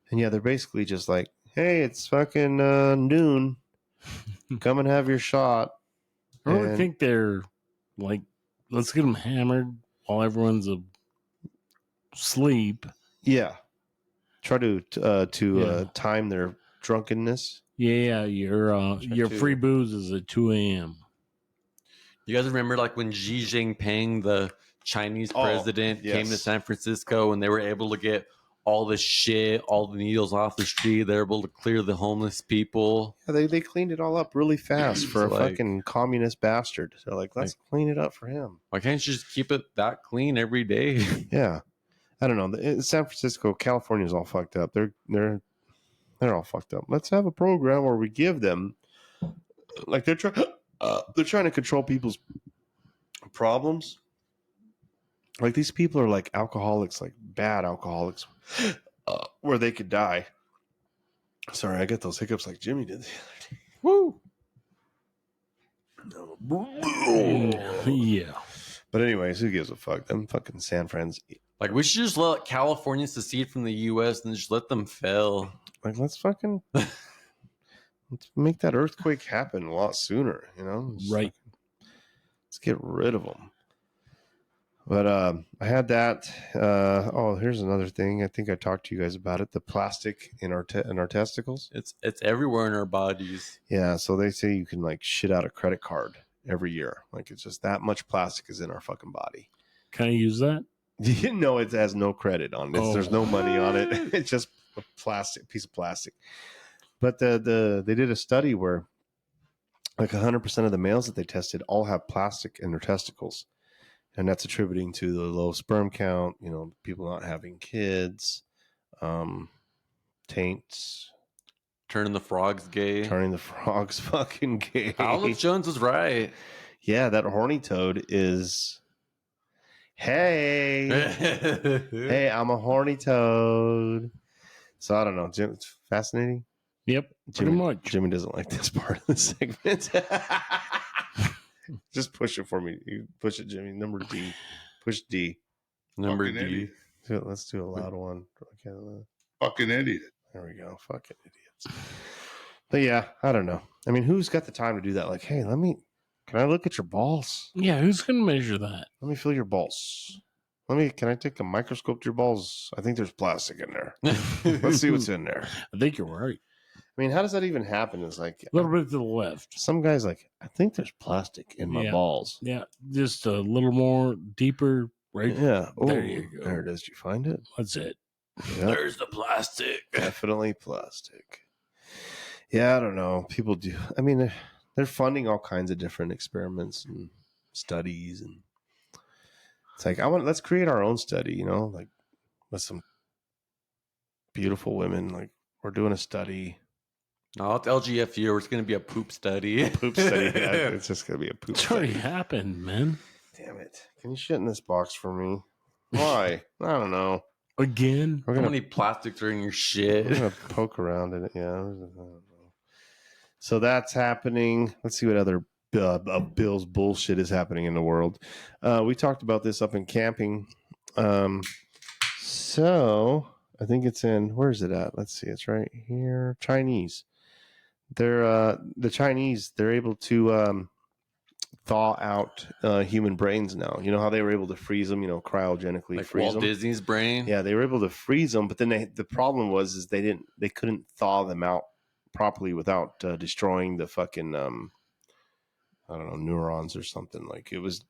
Speaker 9: And yeah, they're basically just like, hey, it's fucking noon. Come and have your shot.
Speaker 7: I really think they're like, let's get them hammered while everyone's asleep.
Speaker 9: Yeah. Try to time their drunkenness.
Speaker 7: Yeah, your free booze is at 2 a.m.
Speaker 8: You guys remember like when Xi Jinping, the Chinese president, came to San Francisco and they were able to get all the shit, all the needles off the street. They're able to clear the homeless people.
Speaker 9: Yeah, they cleaned it all up really fast for a fucking communist bastard. So like, let's clean it up for him.
Speaker 8: Why can't you just keep it that clean every day?
Speaker 9: Yeah. I don't know. San Francisco, California's all fucked up. They're all fucked up. Let's have a program where we give them, like they're trying to control people's problems. Like these people are like alcoholics, like bad alcoholics, where they could die. Sorry, I get those hiccups like Jimmy did the other day. Woo!
Speaker 7: Yeah.
Speaker 9: But anyways, who gives a fuck? Them fucking San Frans.
Speaker 8: Like we should just let California secede from the U.S. and just let them fail.
Speaker 9: Like let's make that earthquake happen a lot sooner, you know?
Speaker 7: Right.
Speaker 9: Let's get rid of them. But I had that. Here's another thing. I think I talked to you guys about it. The plastic in our testicles.
Speaker 8: It's everywhere in our bodies.
Speaker 9: Yeah. So they say you can like shit out a credit card every year. Like it's just that much plastic is in our fucking body.
Speaker 7: Can I use that?
Speaker 9: You know, it has no credit on it. There's no money on it. It's just a piece of plastic. But they did a study where like 100% of the males that they tested all have plastic in their testicles. And that's attributing to the low sperm count, you know, people not having kids, taints.
Speaker 8: Turning the frogs gay.
Speaker 9: Turning the frogs fucking gay.
Speaker 8: Alex Jones was right.
Speaker 9: Yeah, that horny toad is... Hey, hey, I'm a horny toad. So I don't know. It's fascinating.
Speaker 7: Yep, pretty much.
Speaker 9: Jimmy doesn't like this part of the segment. Just push it for me. You push it, Jimmy. Number D. Push D.
Speaker 8: Number
Speaker 4: Fucking
Speaker 8: D.
Speaker 4: idiot.
Speaker 9: Let's do a loud one. Okay,
Speaker 4: Fucking idiot.
Speaker 9: there we go. Fucking idiots. But yeah, I don't know. I mean, who's got the time to do that? Like, hey, can I look at your balls?
Speaker 7: Yeah, who's gonna measure that?
Speaker 9: Let me feel your balls. Can I take a microscope to your balls? I think there's plastic in there. Let's see what's in there.
Speaker 7: I think you're right.
Speaker 9: I mean, how does that even happen? It's like
Speaker 7: A little bit to the left.
Speaker 9: some guys like, I think there's plastic in my
Speaker 7: Yeah.
Speaker 9: balls.
Speaker 7: Yeah, just a little more deeper. Right.
Speaker 9: Yeah.
Speaker 7: There
Speaker 9: Ooh,
Speaker 7: you go.
Speaker 9: There it is. Did you find it?
Speaker 7: That's it.
Speaker 9: Yep.
Speaker 8: There's the plastic.
Speaker 9: Definitely plastic. Yeah, I don't know. People do. I mean, they're funding all kinds of different experiments and studies, and it's like let's create our own study. Like with some beautiful women. Like we're doing a study.
Speaker 8: No, it's LGFU. It's going to be a poop study.
Speaker 9: Poop study. Yeah, it's just gonna be a poop
Speaker 7: It's already
Speaker 9: study.
Speaker 7: happened, man.
Speaker 9: Damn it! Can you shit in this box for me? Why? I don't know.
Speaker 7: Again.
Speaker 9: We're
Speaker 8: How
Speaker 9: gonna
Speaker 8: many plastics are in your shit?
Speaker 9: We're gonna poke around in it. Yeah. I don't know. So that's happening. Let's see what other Bill's bullshit is happening in the world. We talked about this up in camping. So I think it's in. Where is it at? Let's see. It's right here. Chinese. They're the Chinese. They're able to thaw out human brains now. You know how they were able to freeze them? Cryogenically
Speaker 8: Like
Speaker 9: freeze
Speaker 8: Walt
Speaker 9: them.
Speaker 8: Disney's brain.
Speaker 9: Yeah, they were able to freeze them, but then the problem was they couldn't thaw them out properly without destroying the fucking I don't know, neurons or something. Like it was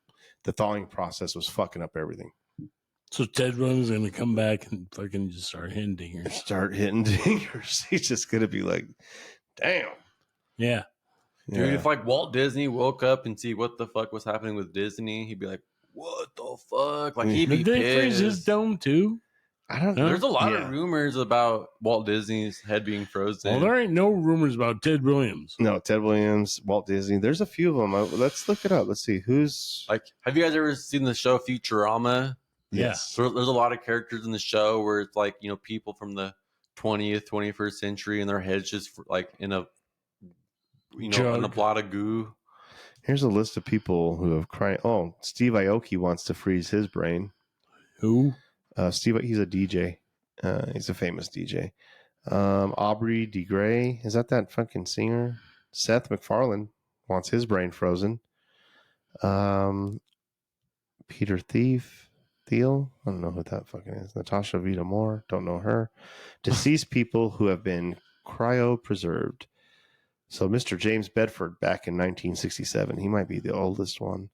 Speaker 9: the thawing process was fucking up everything.
Speaker 7: So Ted Run's gonna come back and fucking just start hitting dingers.
Speaker 9: Start hitting dingers. He's just gonna be like, damn.
Speaker 7: Yeah.
Speaker 8: Dude, if like Walt Disney woke up and see what the fuck was happening with Disney, he'd be like, "What the fuck?" Like he'd be
Speaker 7: Did they freeze his
Speaker 8: pissed.
Speaker 7: dome too?
Speaker 9: I don't know.
Speaker 8: There's a lot
Speaker 9: Yeah.
Speaker 8: of rumors about Walt Disney's head being frozen.
Speaker 7: Well, there ain't no rumors about Ted Williams.
Speaker 9: No, Ted Williams, Walt Disney. There's a few of them. Let's look it up. Let's see who's
Speaker 8: Like, have you guys ever seen the show Futurama?
Speaker 9: yes.
Speaker 8: So there's a lot of characters in the show where it's like, people from the 20th, 21st century, and their heads just like in a, in a
Speaker 7: Jug.
Speaker 8: blot of goo.
Speaker 9: Here's a list of people who have cried. Oh, Steve Aoki wants to freeze his brain.
Speaker 7: Who?
Speaker 9: Steve, he's a DJ. He's a famous DJ. Aubrey de Grey, is that fucking singer? Seth MacFarlane wants his brain frozen. Peter Thiel, I don't know who that fucking is. Natasha Vita Moore, don't know her. Deceased people who have been cryopreserved. So Mr. James Bedford back in 1967, he might be the oldest one.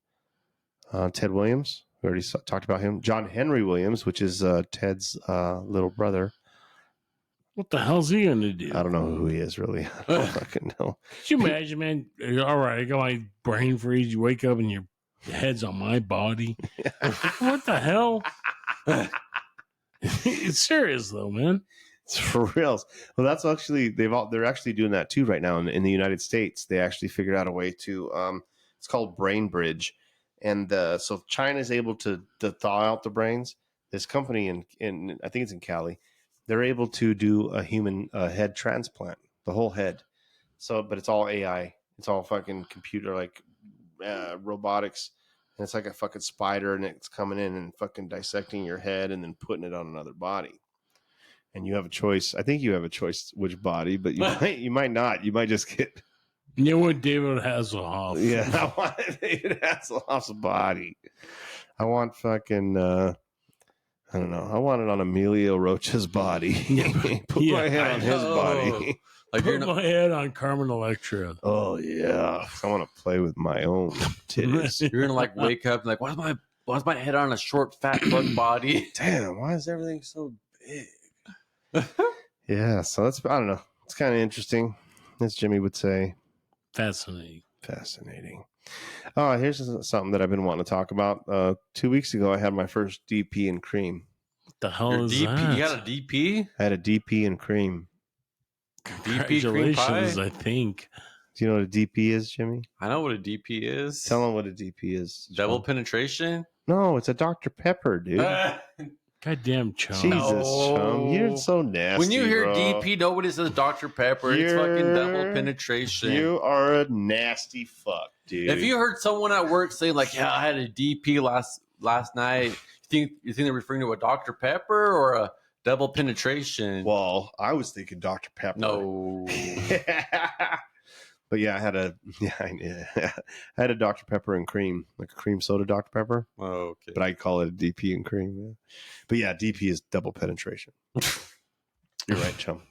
Speaker 9: Ted Williams, we already talked about him. John Henry Williams, which is Ted's little brother.
Speaker 7: What the hell's he gonna do?
Speaker 9: I don't know who he is really. I don't fucking know.
Speaker 7: Could you imagine, man? All right, I got my brain freeze. You wake up and your head's on my body. What the hell? It's serious though, man.
Speaker 9: It's for reals. Well, that's actually they're actually doing that too right now in the United States. They actually figured out a way to. It's called Brain Bridge, and so China is able to thaw out the brains. This company in I think it's in Cali, they're able to do a human head transplant, the whole head. So, but it's all AI. It's all fucking computer like robotics, and it's like a fucking spider, and it's coming in and fucking dissecting your head and then putting it on another body. And you have a choice. I think you have a choice which body, but you might not. You might just get.
Speaker 7: You know what, David Hasselhoff?
Speaker 9: Yeah, I want David Hasselhoff's body. I want fucking. I don't know. I want it on Emilio Rocha's body. Put my head on his body.
Speaker 8: Like
Speaker 7: Put my head on Carmen Electra.
Speaker 9: Oh yeah, I want to play with my own titties.
Speaker 8: you're gonna like wake up and like, why's my head on a short fat fuck body?
Speaker 9: Damn, why is everything so big? Yeah, so that's I don't know. It's kind of interesting, as Jimmy would say.
Speaker 7: Fascinating.
Speaker 9: Oh, here's something that I've been wanting to talk about. 2 weeks ago, I had my first DP and cream.
Speaker 7: What the hell
Speaker 8: Your
Speaker 7: is
Speaker 8: DP,
Speaker 7: that?
Speaker 8: you got a DP?
Speaker 9: I had a DP and cream.
Speaker 8: DP cream pie?
Speaker 7: Congratulations, I think.
Speaker 9: Do you know what a DP is, Jimmy?
Speaker 8: I know what a DP is.
Speaker 9: Tell them what a DP is.
Speaker 8: Double
Speaker 9: Sean.
Speaker 8: penetration?
Speaker 9: No, it's a Dr. Pepper, dude.
Speaker 7: Goddamn Chum.
Speaker 9: Jesus, Chum, you're so nasty.
Speaker 8: When you hear
Speaker 9: bro.
Speaker 8: DP, nobody says Dr. Pepper. It's fucking double penetration.
Speaker 9: You are a nasty fuck, dude.
Speaker 8: If you heard someone at work say like, "Yeah, I had a DP last night," you think they're referring to a Dr. Pepper or a double penetration?
Speaker 9: Well, I was thinking Dr. Pepper.
Speaker 8: No.
Speaker 9: But yeah, I had a Dr. Pepper and cream, like a cream soda Dr. Pepper.
Speaker 8: Oh, okay.
Speaker 9: But I call it a DP and cream. Yeah. But yeah, DP is double penetration. You're right, Chum.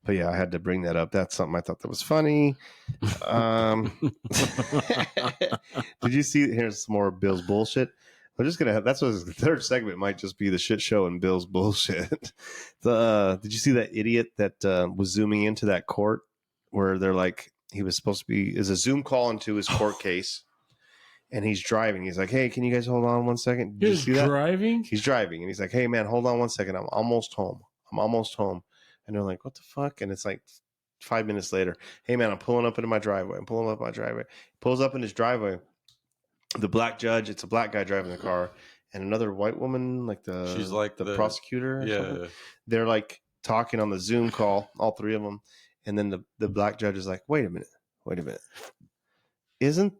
Speaker 9: But yeah, I had to bring that up. That's something I thought that was funny. Did you see? Here's some more Bill's bullshit. We're just gonna. That's what the third segment might just be the shit show and Bill's bullshit. Did you see that idiot that was zooming into that court where they're like he was supposed to be? Is a Zoom call into his court case, and he's driving. He's like, "Hey, can you guys hold on one second?" Did you see that?
Speaker 7: Driving?
Speaker 9: He's driving, and he's like, "Hey, man, hold on one second. I'm almost home. And they're like, "What the fuck?" And it's like 5 minutes later. "Hey, man, I'm pulling up into my driveway. He pulls up in his driveway. The black judge, it's a black guy driving the car, and another white woman,
Speaker 8: she's like
Speaker 9: the prosecutor. Or
Speaker 8: yeah.
Speaker 9: something. They're like talking on the Zoom call, all three of them. And then the black judge is like, wait a minute. Isn't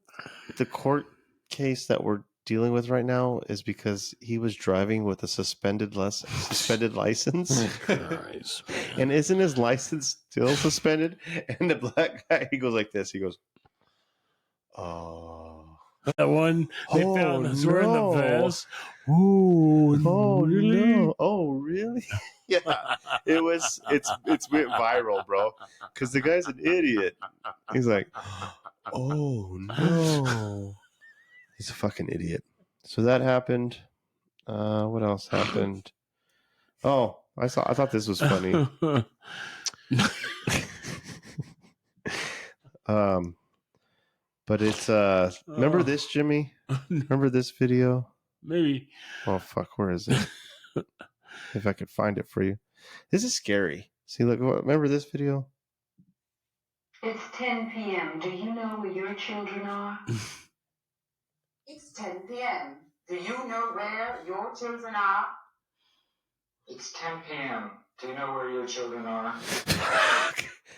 Speaker 9: the court case that we're dealing with right now is because he was driving with a suspended license?
Speaker 7: Christ,
Speaker 9: And isn't his license still suspended? And the black guy, he goes like this. He goes, oh.
Speaker 7: That one they found us wearing the vest.
Speaker 9: Oh,
Speaker 7: really?
Speaker 9: no. Oh, really? Yeah. It went viral, bro. Because the guy's an idiot. He's like, oh, no. He's a fucking idiot. So that happened. What else happened? Oh, I thought this was funny. But it's remember this, Jimmy? Remember this video?
Speaker 7: Maybe.
Speaker 9: Oh fuck, where is it? If I could find it for you. This is scary. See, look, remember this video?
Speaker 10: It's 10 p.m. Do you know where your children are?
Speaker 11: It's 10 p.m. Do you know where your children are?
Speaker 1: It's 10 p.m. Do you know where your children are?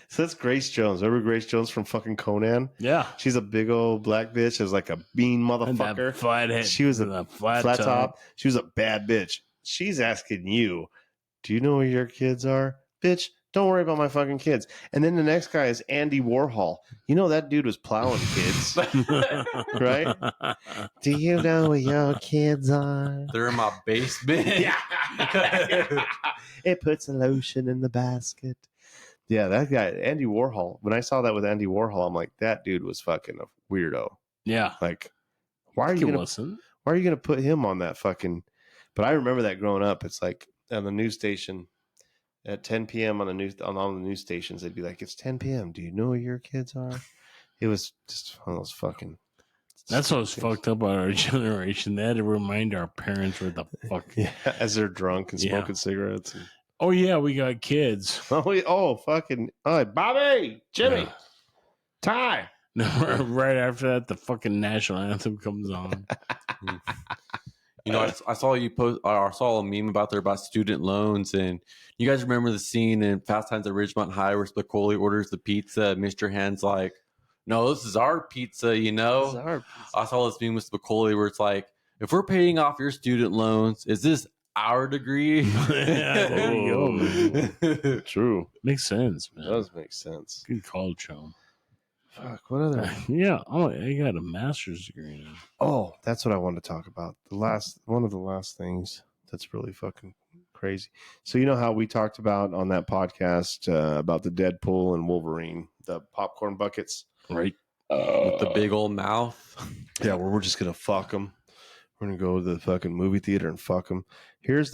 Speaker 9: So that's Grace Jones. Remember Grace Jones from fucking Conan?
Speaker 7: Yeah.
Speaker 9: She's a big old black bitch. She was like a mean motherfucker.
Speaker 7: Flat head.
Speaker 9: She was a flat top. She was a bad bitch. She's asking you, do you know where your kids are? Bitch, don't worry about my fucking kids. And then the next guy is Andy Warhol. You know that dude was plowing kids. Right? Do you know where your kids are?
Speaker 8: They're in my basement.
Speaker 9: Yeah. It puts a lotion in the basket. Yeah, that guy, Andy Warhol. When I saw that with Andy Warhol, I'm like, that dude was fucking a weirdo.
Speaker 7: Yeah.
Speaker 9: Like, why are you gonna put him on that fucking? But I remember that growing up. It's like on the news station at 10 p.m. on all the news stations, they'd be like, "It's 10 p.m. Do you know where your kids are?" It was just one of those fucking.
Speaker 7: That's what's fucked up about our generation. They had to remind our parents where the fuck.
Speaker 9: Yeah, as they're drunk and smoking cigarettes. And...
Speaker 7: Oh yeah, we got kids.
Speaker 9: Fucking Bobby, Jimmy, Ty.
Speaker 7: Right after that, the fucking national anthem comes on.
Speaker 8: You know, I saw you post. I saw a meme about student loans, and you guys remember the scene in Fast Times at Ridgemont High where Spicoli orders the pizza. Mr. Hand's like, "No, this is our pizza." You know, I saw this meme with Spicoli where it's like, "If we're paying off your student loans, is this our degree?"
Speaker 7: Yeah, there you go, man.
Speaker 9: True,
Speaker 7: makes sense, man.
Speaker 9: It does make sense.
Speaker 7: Good call, Chum.
Speaker 9: Fuck, what other?
Speaker 7: Yeah, I got a master's degree now.
Speaker 9: Oh, that's what I wanted to talk about. One of the last things that's really fucking crazy. So you know how we talked about on that podcast about the Deadpool and Wolverine, the popcorn buckets,
Speaker 7: right?
Speaker 8: With the big old mouth.
Speaker 9: Yeah, where we're just gonna fuck them. We're gonna go to the fucking movie theater and fuck them. Here,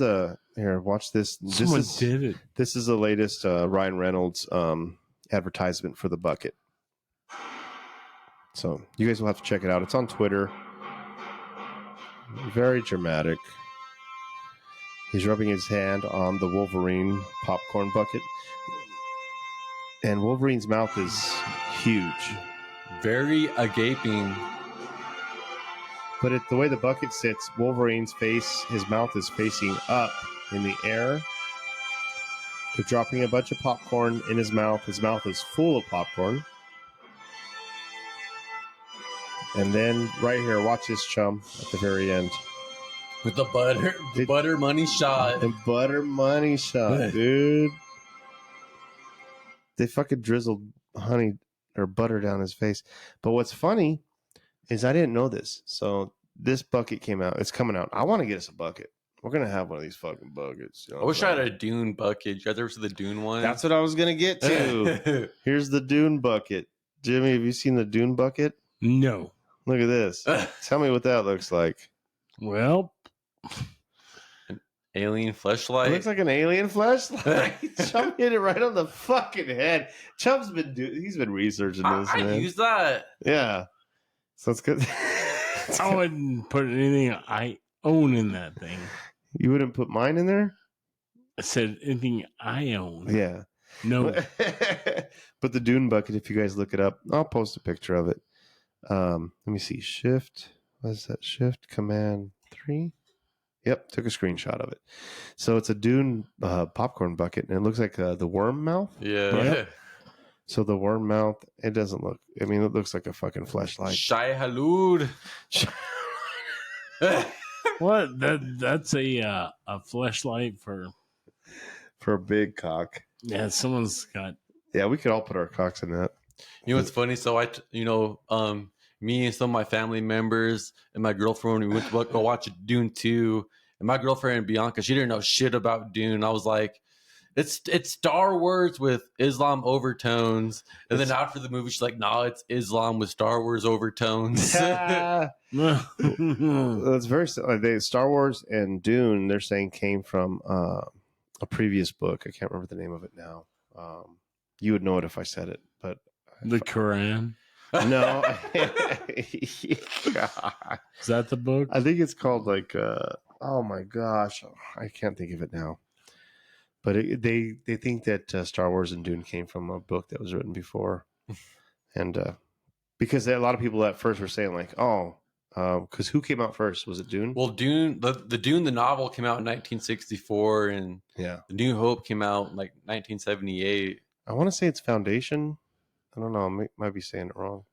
Speaker 9: watch this.
Speaker 7: Someone did it.
Speaker 9: This is the latest Ryan Reynolds advertisement for the bucket. So you guys will have to check it out. It's on Twitter. Very dramatic. He's rubbing his hand on the Wolverine popcorn bucket. And Wolverine's mouth is huge.
Speaker 8: Very gaping.
Speaker 9: But the way the bucket sits, Wolverine's face, his mouth is facing up. in the air. They're dropping a bunch of popcorn in his mouth. His mouth is full of popcorn. And then right here, watch this, Chum, at the very end.
Speaker 8: With the butter money shot.
Speaker 9: The butter money shot, dude. They fucking drizzled honey or butter down his face. But what's funny is I didn't know this. So this bucket came out. It's coming out. I want to get us a bucket. We're going to have one of these fucking buckets. You know,
Speaker 8: I wish I had a Dune bucket. You guys ever see the Dune one?
Speaker 9: That's what I was going to get to. Here's the Dune bucket. Jimmy, have you seen the Dune bucket?
Speaker 7: No.
Speaker 9: Look at this. Tell me what that looks like.
Speaker 7: Well,
Speaker 8: an alien fleshlight.
Speaker 9: It looks like an alien fleshlight. Chum hit it right on the fucking head. Chum's he's been researching this.
Speaker 8: I
Speaker 9: man.
Speaker 8: use that.
Speaker 9: Yeah. So it's good.
Speaker 7: I wouldn't put anything I own in that thing.
Speaker 9: You wouldn't put mine in there?
Speaker 7: I said anything I own.
Speaker 9: Yeah.
Speaker 7: No.
Speaker 9: But the Dune bucket, if you guys look it up, I'll post a picture of it. Let me see. Shift. What is that? Shift Command 3. Yep. Took a screenshot of it. So it's a Dune popcorn bucket, and it looks like the worm mouth.
Speaker 8: Yeah.
Speaker 9: Right? So the worm mouth, it doesn't look. I mean, it looks like a fucking fleshlight.
Speaker 8: Shai Halud.
Speaker 7: What? That's a fleshlight for
Speaker 9: a big cock.
Speaker 7: Yeah, someone's got.
Speaker 9: Yeah, we could all put our cocks in that.
Speaker 8: You know what's funny? So me and some of my family members and my girlfriend, we went to go watch Dune 2. And my girlfriend Bianca, she didn't know shit about Dune. I was like, it's Star Wars with Islam overtones. And then after the movie, she's like, nah, it's Islam with Star Wars overtones.
Speaker 9: That's very Star Wars and Dune, they're saying, came from a previous book. I can't remember the name of it now. You would know it if I said it, but
Speaker 7: the Quran.
Speaker 9: No.
Speaker 7: Is that the book?
Speaker 9: I think it's called oh my gosh, I can't think of it now. But they think that Star Wars and Dune came from a book that was written before. And because a lot of people at first were saying because who came out first? Was it Dune?
Speaker 8: Well, Dune, the Dune, the novel came out in 1964, and
Speaker 9: yeah,
Speaker 8: The New Hope came out in 1978.
Speaker 9: I want to say it's Foundation. I don't know. I might be saying it wrong.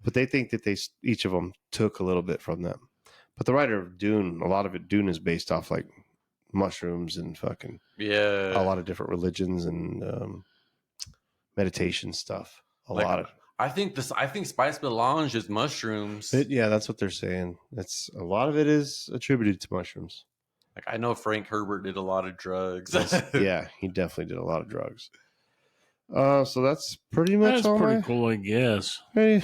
Speaker 9: But they think that each of them took a little bit from them. But the writer of Dune, a lot of Dune is based off mushrooms and fucking a lot of different religions and meditation stuff.
Speaker 8: I think Spice Melange is mushrooms.
Speaker 9: That's what they're saying. A lot of it is attributed to mushrooms.
Speaker 8: I know Frank Herbert did a lot of drugs.
Speaker 9: Yeah, he definitely did a lot of drugs. So that's pretty much all.
Speaker 7: That's pretty cool, I guess.
Speaker 9: I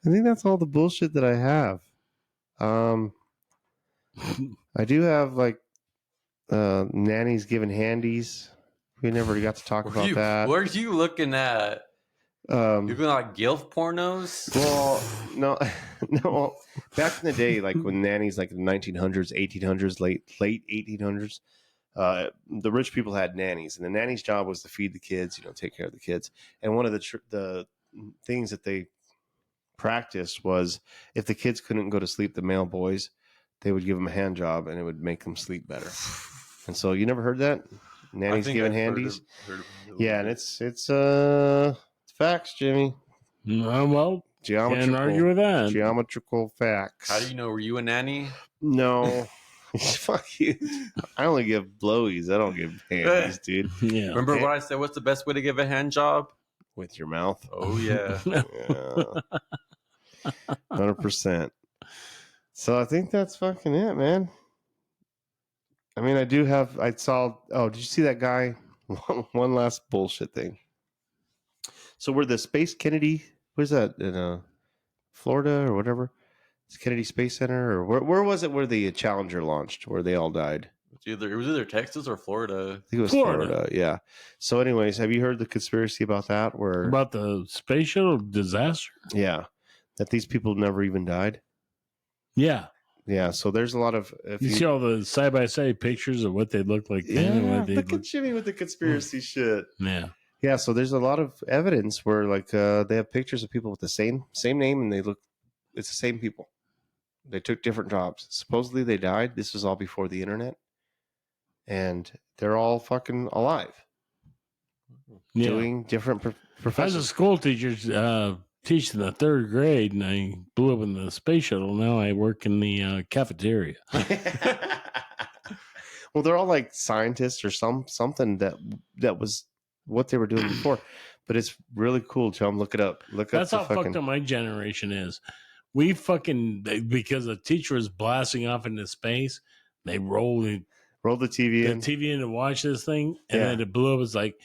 Speaker 9: think that's all the bullshit that I have. I do have nannies giving handies. We never got to talk about that.
Speaker 8: What are you looking at? You're looking at GILF pornos?
Speaker 9: Well, no. Back in the day, when nannies, the 1900s, 1800s, late 1800s, the rich people had nannies, and the nanny's job was to feed the kids, take care of the kids. And one of the things that they practiced was if the kids couldn't go to sleep, the male boys, they would give them a hand job, and it would make them sleep better. And so you never heard that? Nannies giving handies? Yeah, and it's facts, Jimmy.
Speaker 7: Well, can't argue with that.
Speaker 9: Geometrical facts.
Speaker 8: How do you know? Were you a nanny?
Speaker 9: No. Fuck you. I only give blowies. I don't give handies, dude.
Speaker 7: Yeah.
Speaker 8: Remember what I said? What's the best way to give a hand job?
Speaker 9: With your mouth.
Speaker 8: Oh, yeah.
Speaker 9: 100%. So I think that's fucking it, man. I mean, did you see that guy? One last bullshit thing. So where the Space Kennedy, where's that, in Florida or whatever? It's Kennedy Space Center, or where was it where the Challenger launched, where they all died?
Speaker 8: It was either Texas or Florida.
Speaker 9: I think it was Florida, yeah. So anyways, have you heard the conspiracy about that?
Speaker 7: About the space shuttle disaster?
Speaker 9: Yeah. That these people never even died?
Speaker 7: Yeah.
Speaker 9: Yeah, so there's a lot of...
Speaker 7: You see all the side-by-side pictures of what they look like then and what they
Speaker 9: look at Jimmy with the conspiracy shit.
Speaker 7: Yeah.
Speaker 9: Yeah, so there's a lot of evidence where they have pictures of people with the same name, and it's the same people. They took different jobs. Supposedly they died. This was all before the internet. and they're all fucking alive, doing different
Speaker 7: I was
Speaker 9: professions.
Speaker 7: a school teacher teaching the 3rd grade, and I blew up in the space shuttle. Now I work in the cafeteria.
Speaker 9: Well, they're all like scientists or something that was what they were doing before. But it's really cool, Chum. Look it up.
Speaker 7: That's how fucked up my generation is. We fucking, because the teacher was blasting off into space, they rolled the
Speaker 9: TV in.
Speaker 7: to watch this thing, and then it blew up. It's like,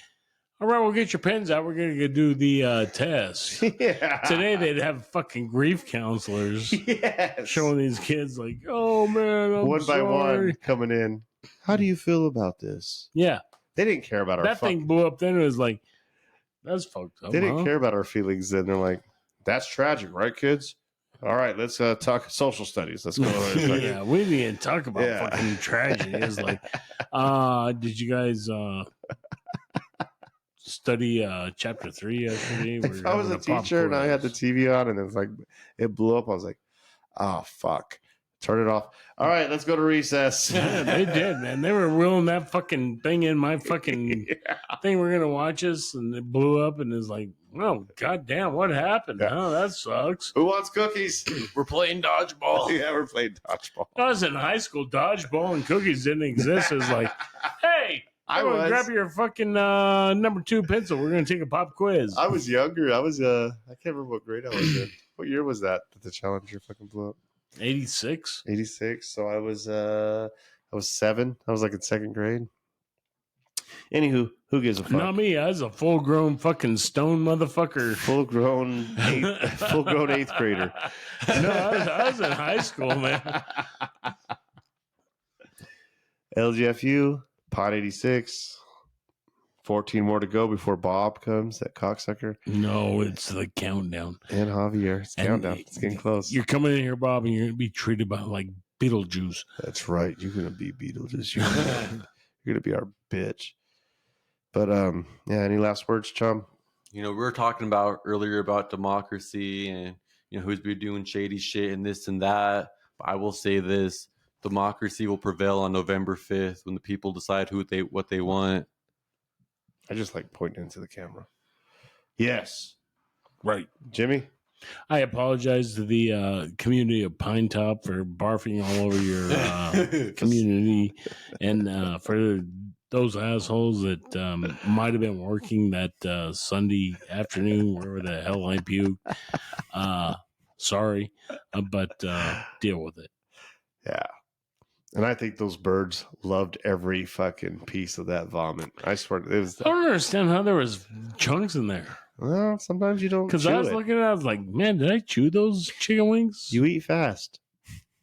Speaker 7: all right, we'll get your pens out. We're going to do the test.
Speaker 9: Yeah.
Speaker 7: Today they'd have fucking grief counselors showing these kids like, oh man, I'm
Speaker 9: one by
Speaker 7: sorry.
Speaker 9: one coming in. How do you feel about this?
Speaker 7: Yeah.
Speaker 9: They didn't care about our
Speaker 7: That thing blew up then. It was like, that's fucked up.
Speaker 9: They didn't care about our feelings then. They're like, that's tragic, right, kids? All right, let's talk social studies. Let's go.
Speaker 7: Yeah, we didn't talk about fucking tragedy. It's like, did you guys study chapter 3 yesterday?
Speaker 9: If I was a teacher and I had the TV on and it was like, it blew up, I was like, oh, fuck. Turn it off. All right, let's go to recess.
Speaker 7: Yeah, they did, man. They were wheeling that fucking thing in my fucking thing. We're gonna watch this, and it blew up, and it's like, oh goddamn, what happened?
Speaker 9: Yeah.
Speaker 7: Oh, that sucks.
Speaker 9: Who wants cookies?
Speaker 7: We're playing dodgeball.
Speaker 9: Yeah, we're playing dodgeball.
Speaker 7: I was in high school. Dodgeball and cookies didn't exist. It was like, hey, I'm gonna grab your fucking number 2 pencil. We're gonna take a pop quiz.
Speaker 9: I was younger. I can't remember what grade I was in. What year was that the Challenger fucking blew up?
Speaker 7: 86.
Speaker 9: 86. So I was 7. I was like in 2nd grade. Anywho, who gives a fuck?
Speaker 7: Not me. I was a full-grown fucking stone motherfucker.
Speaker 9: Full-grown 8th grader.
Speaker 7: No, I was in high school, man.
Speaker 9: LGFU, Pod 86. 14 more to go before Bob comes, that cocksucker.
Speaker 7: No, it's the countdown.
Speaker 9: And Javier. It's countdown. It's getting close.
Speaker 7: You're coming in here, Bob, and you're going to be treated by like Beetlejuice.
Speaker 9: That's right. You're going to be Beetlejuice. You're going to be our bitch. But, any last words, Chum?
Speaker 8: We were talking about earlier about democracy and, who's been doing shady shit and this and that. But I will say this. Democracy will prevail on November 5th when the people decide what they want.
Speaker 9: I just like pointing into the camera. Yes.
Speaker 7: Right.
Speaker 9: Jimmy?
Speaker 7: I apologize to the community of Pine Top for barfing all over your community. And for those assholes that might have been working that Sunday afternoon, wherever the hell I puked. Sorry, but deal with it.
Speaker 9: Yeah. And I think those birds loved every fucking piece of that vomit. I swear. It was.
Speaker 7: I don't understand how there was chunks in there.
Speaker 9: Well, sometimes you don't.
Speaker 7: Because I was looking at it, I was like, man, did I chew those chicken wings?
Speaker 9: You eat fast.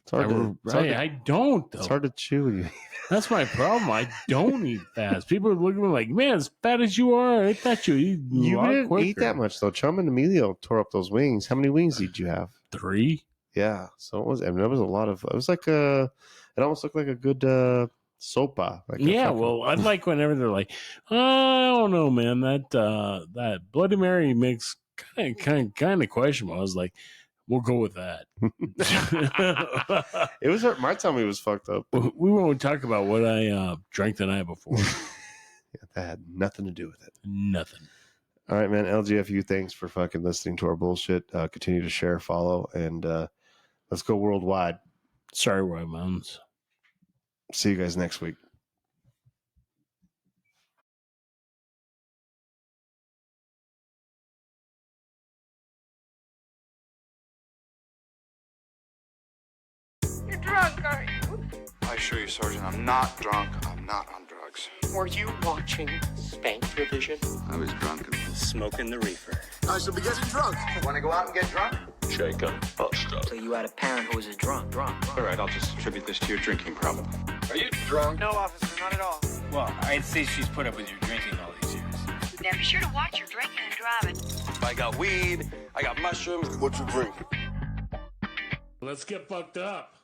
Speaker 9: It's hard
Speaker 7: I don't, though.
Speaker 9: It's hard to chew when you eat.
Speaker 7: That's my problem. I don't eat fast. People are looking at me like, man, as fat as you are, I thought you eat
Speaker 9: didn't eat that much, though. Chum and Emilio tore up those wings. How many wings did you have?
Speaker 7: 3.
Speaker 9: Yeah. So it was, there was a lot of, it was like it almost looked like a good sopa. Like
Speaker 7: well, I like whenever they're like, oh, I don't know, man, that Bloody Mary makes kind of questionable. I was like, we'll go with that.
Speaker 9: It was my tummy was fucked up.
Speaker 7: We won't talk about what I drank the night before.
Speaker 9: That had nothing to do with it.
Speaker 7: Nothing.
Speaker 9: All right, man. LGFU, thanks for fucking listening to our bullshit. Continue to share, follow, and let's go worldwide.
Speaker 7: Sorry, White Mountains.
Speaker 9: See you guys next week.
Speaker 6: You're drunk, aren't you?
Speaker 2: I assure you, Sergeant, I'm not drunk. I'm not on drugs.
Speaker 3: Were you watching Spank Revision?
Speaker 2: I was drunk and
Speaker 3: Smoking the reefer.
Speaker 2: I shall be getting drunk. Want to go out and get drunk?
Speaker 3: Jacob Buster. So you had a parent who was a drunk.
Speaker 5: All right, I'll just attribute this to your drinking problem.
Speaker 2: Are you drunk?
Speaker 6: No, officer, not at all.
Speaker 5: Well, I'd say she's put up with your drinking all these years.
Speaker 6: Now be sure to watch your drinking and driving.
Speaker 2: I got weed. I got mushrooms. What you drink?
Speaker 7: Let's get fucked up.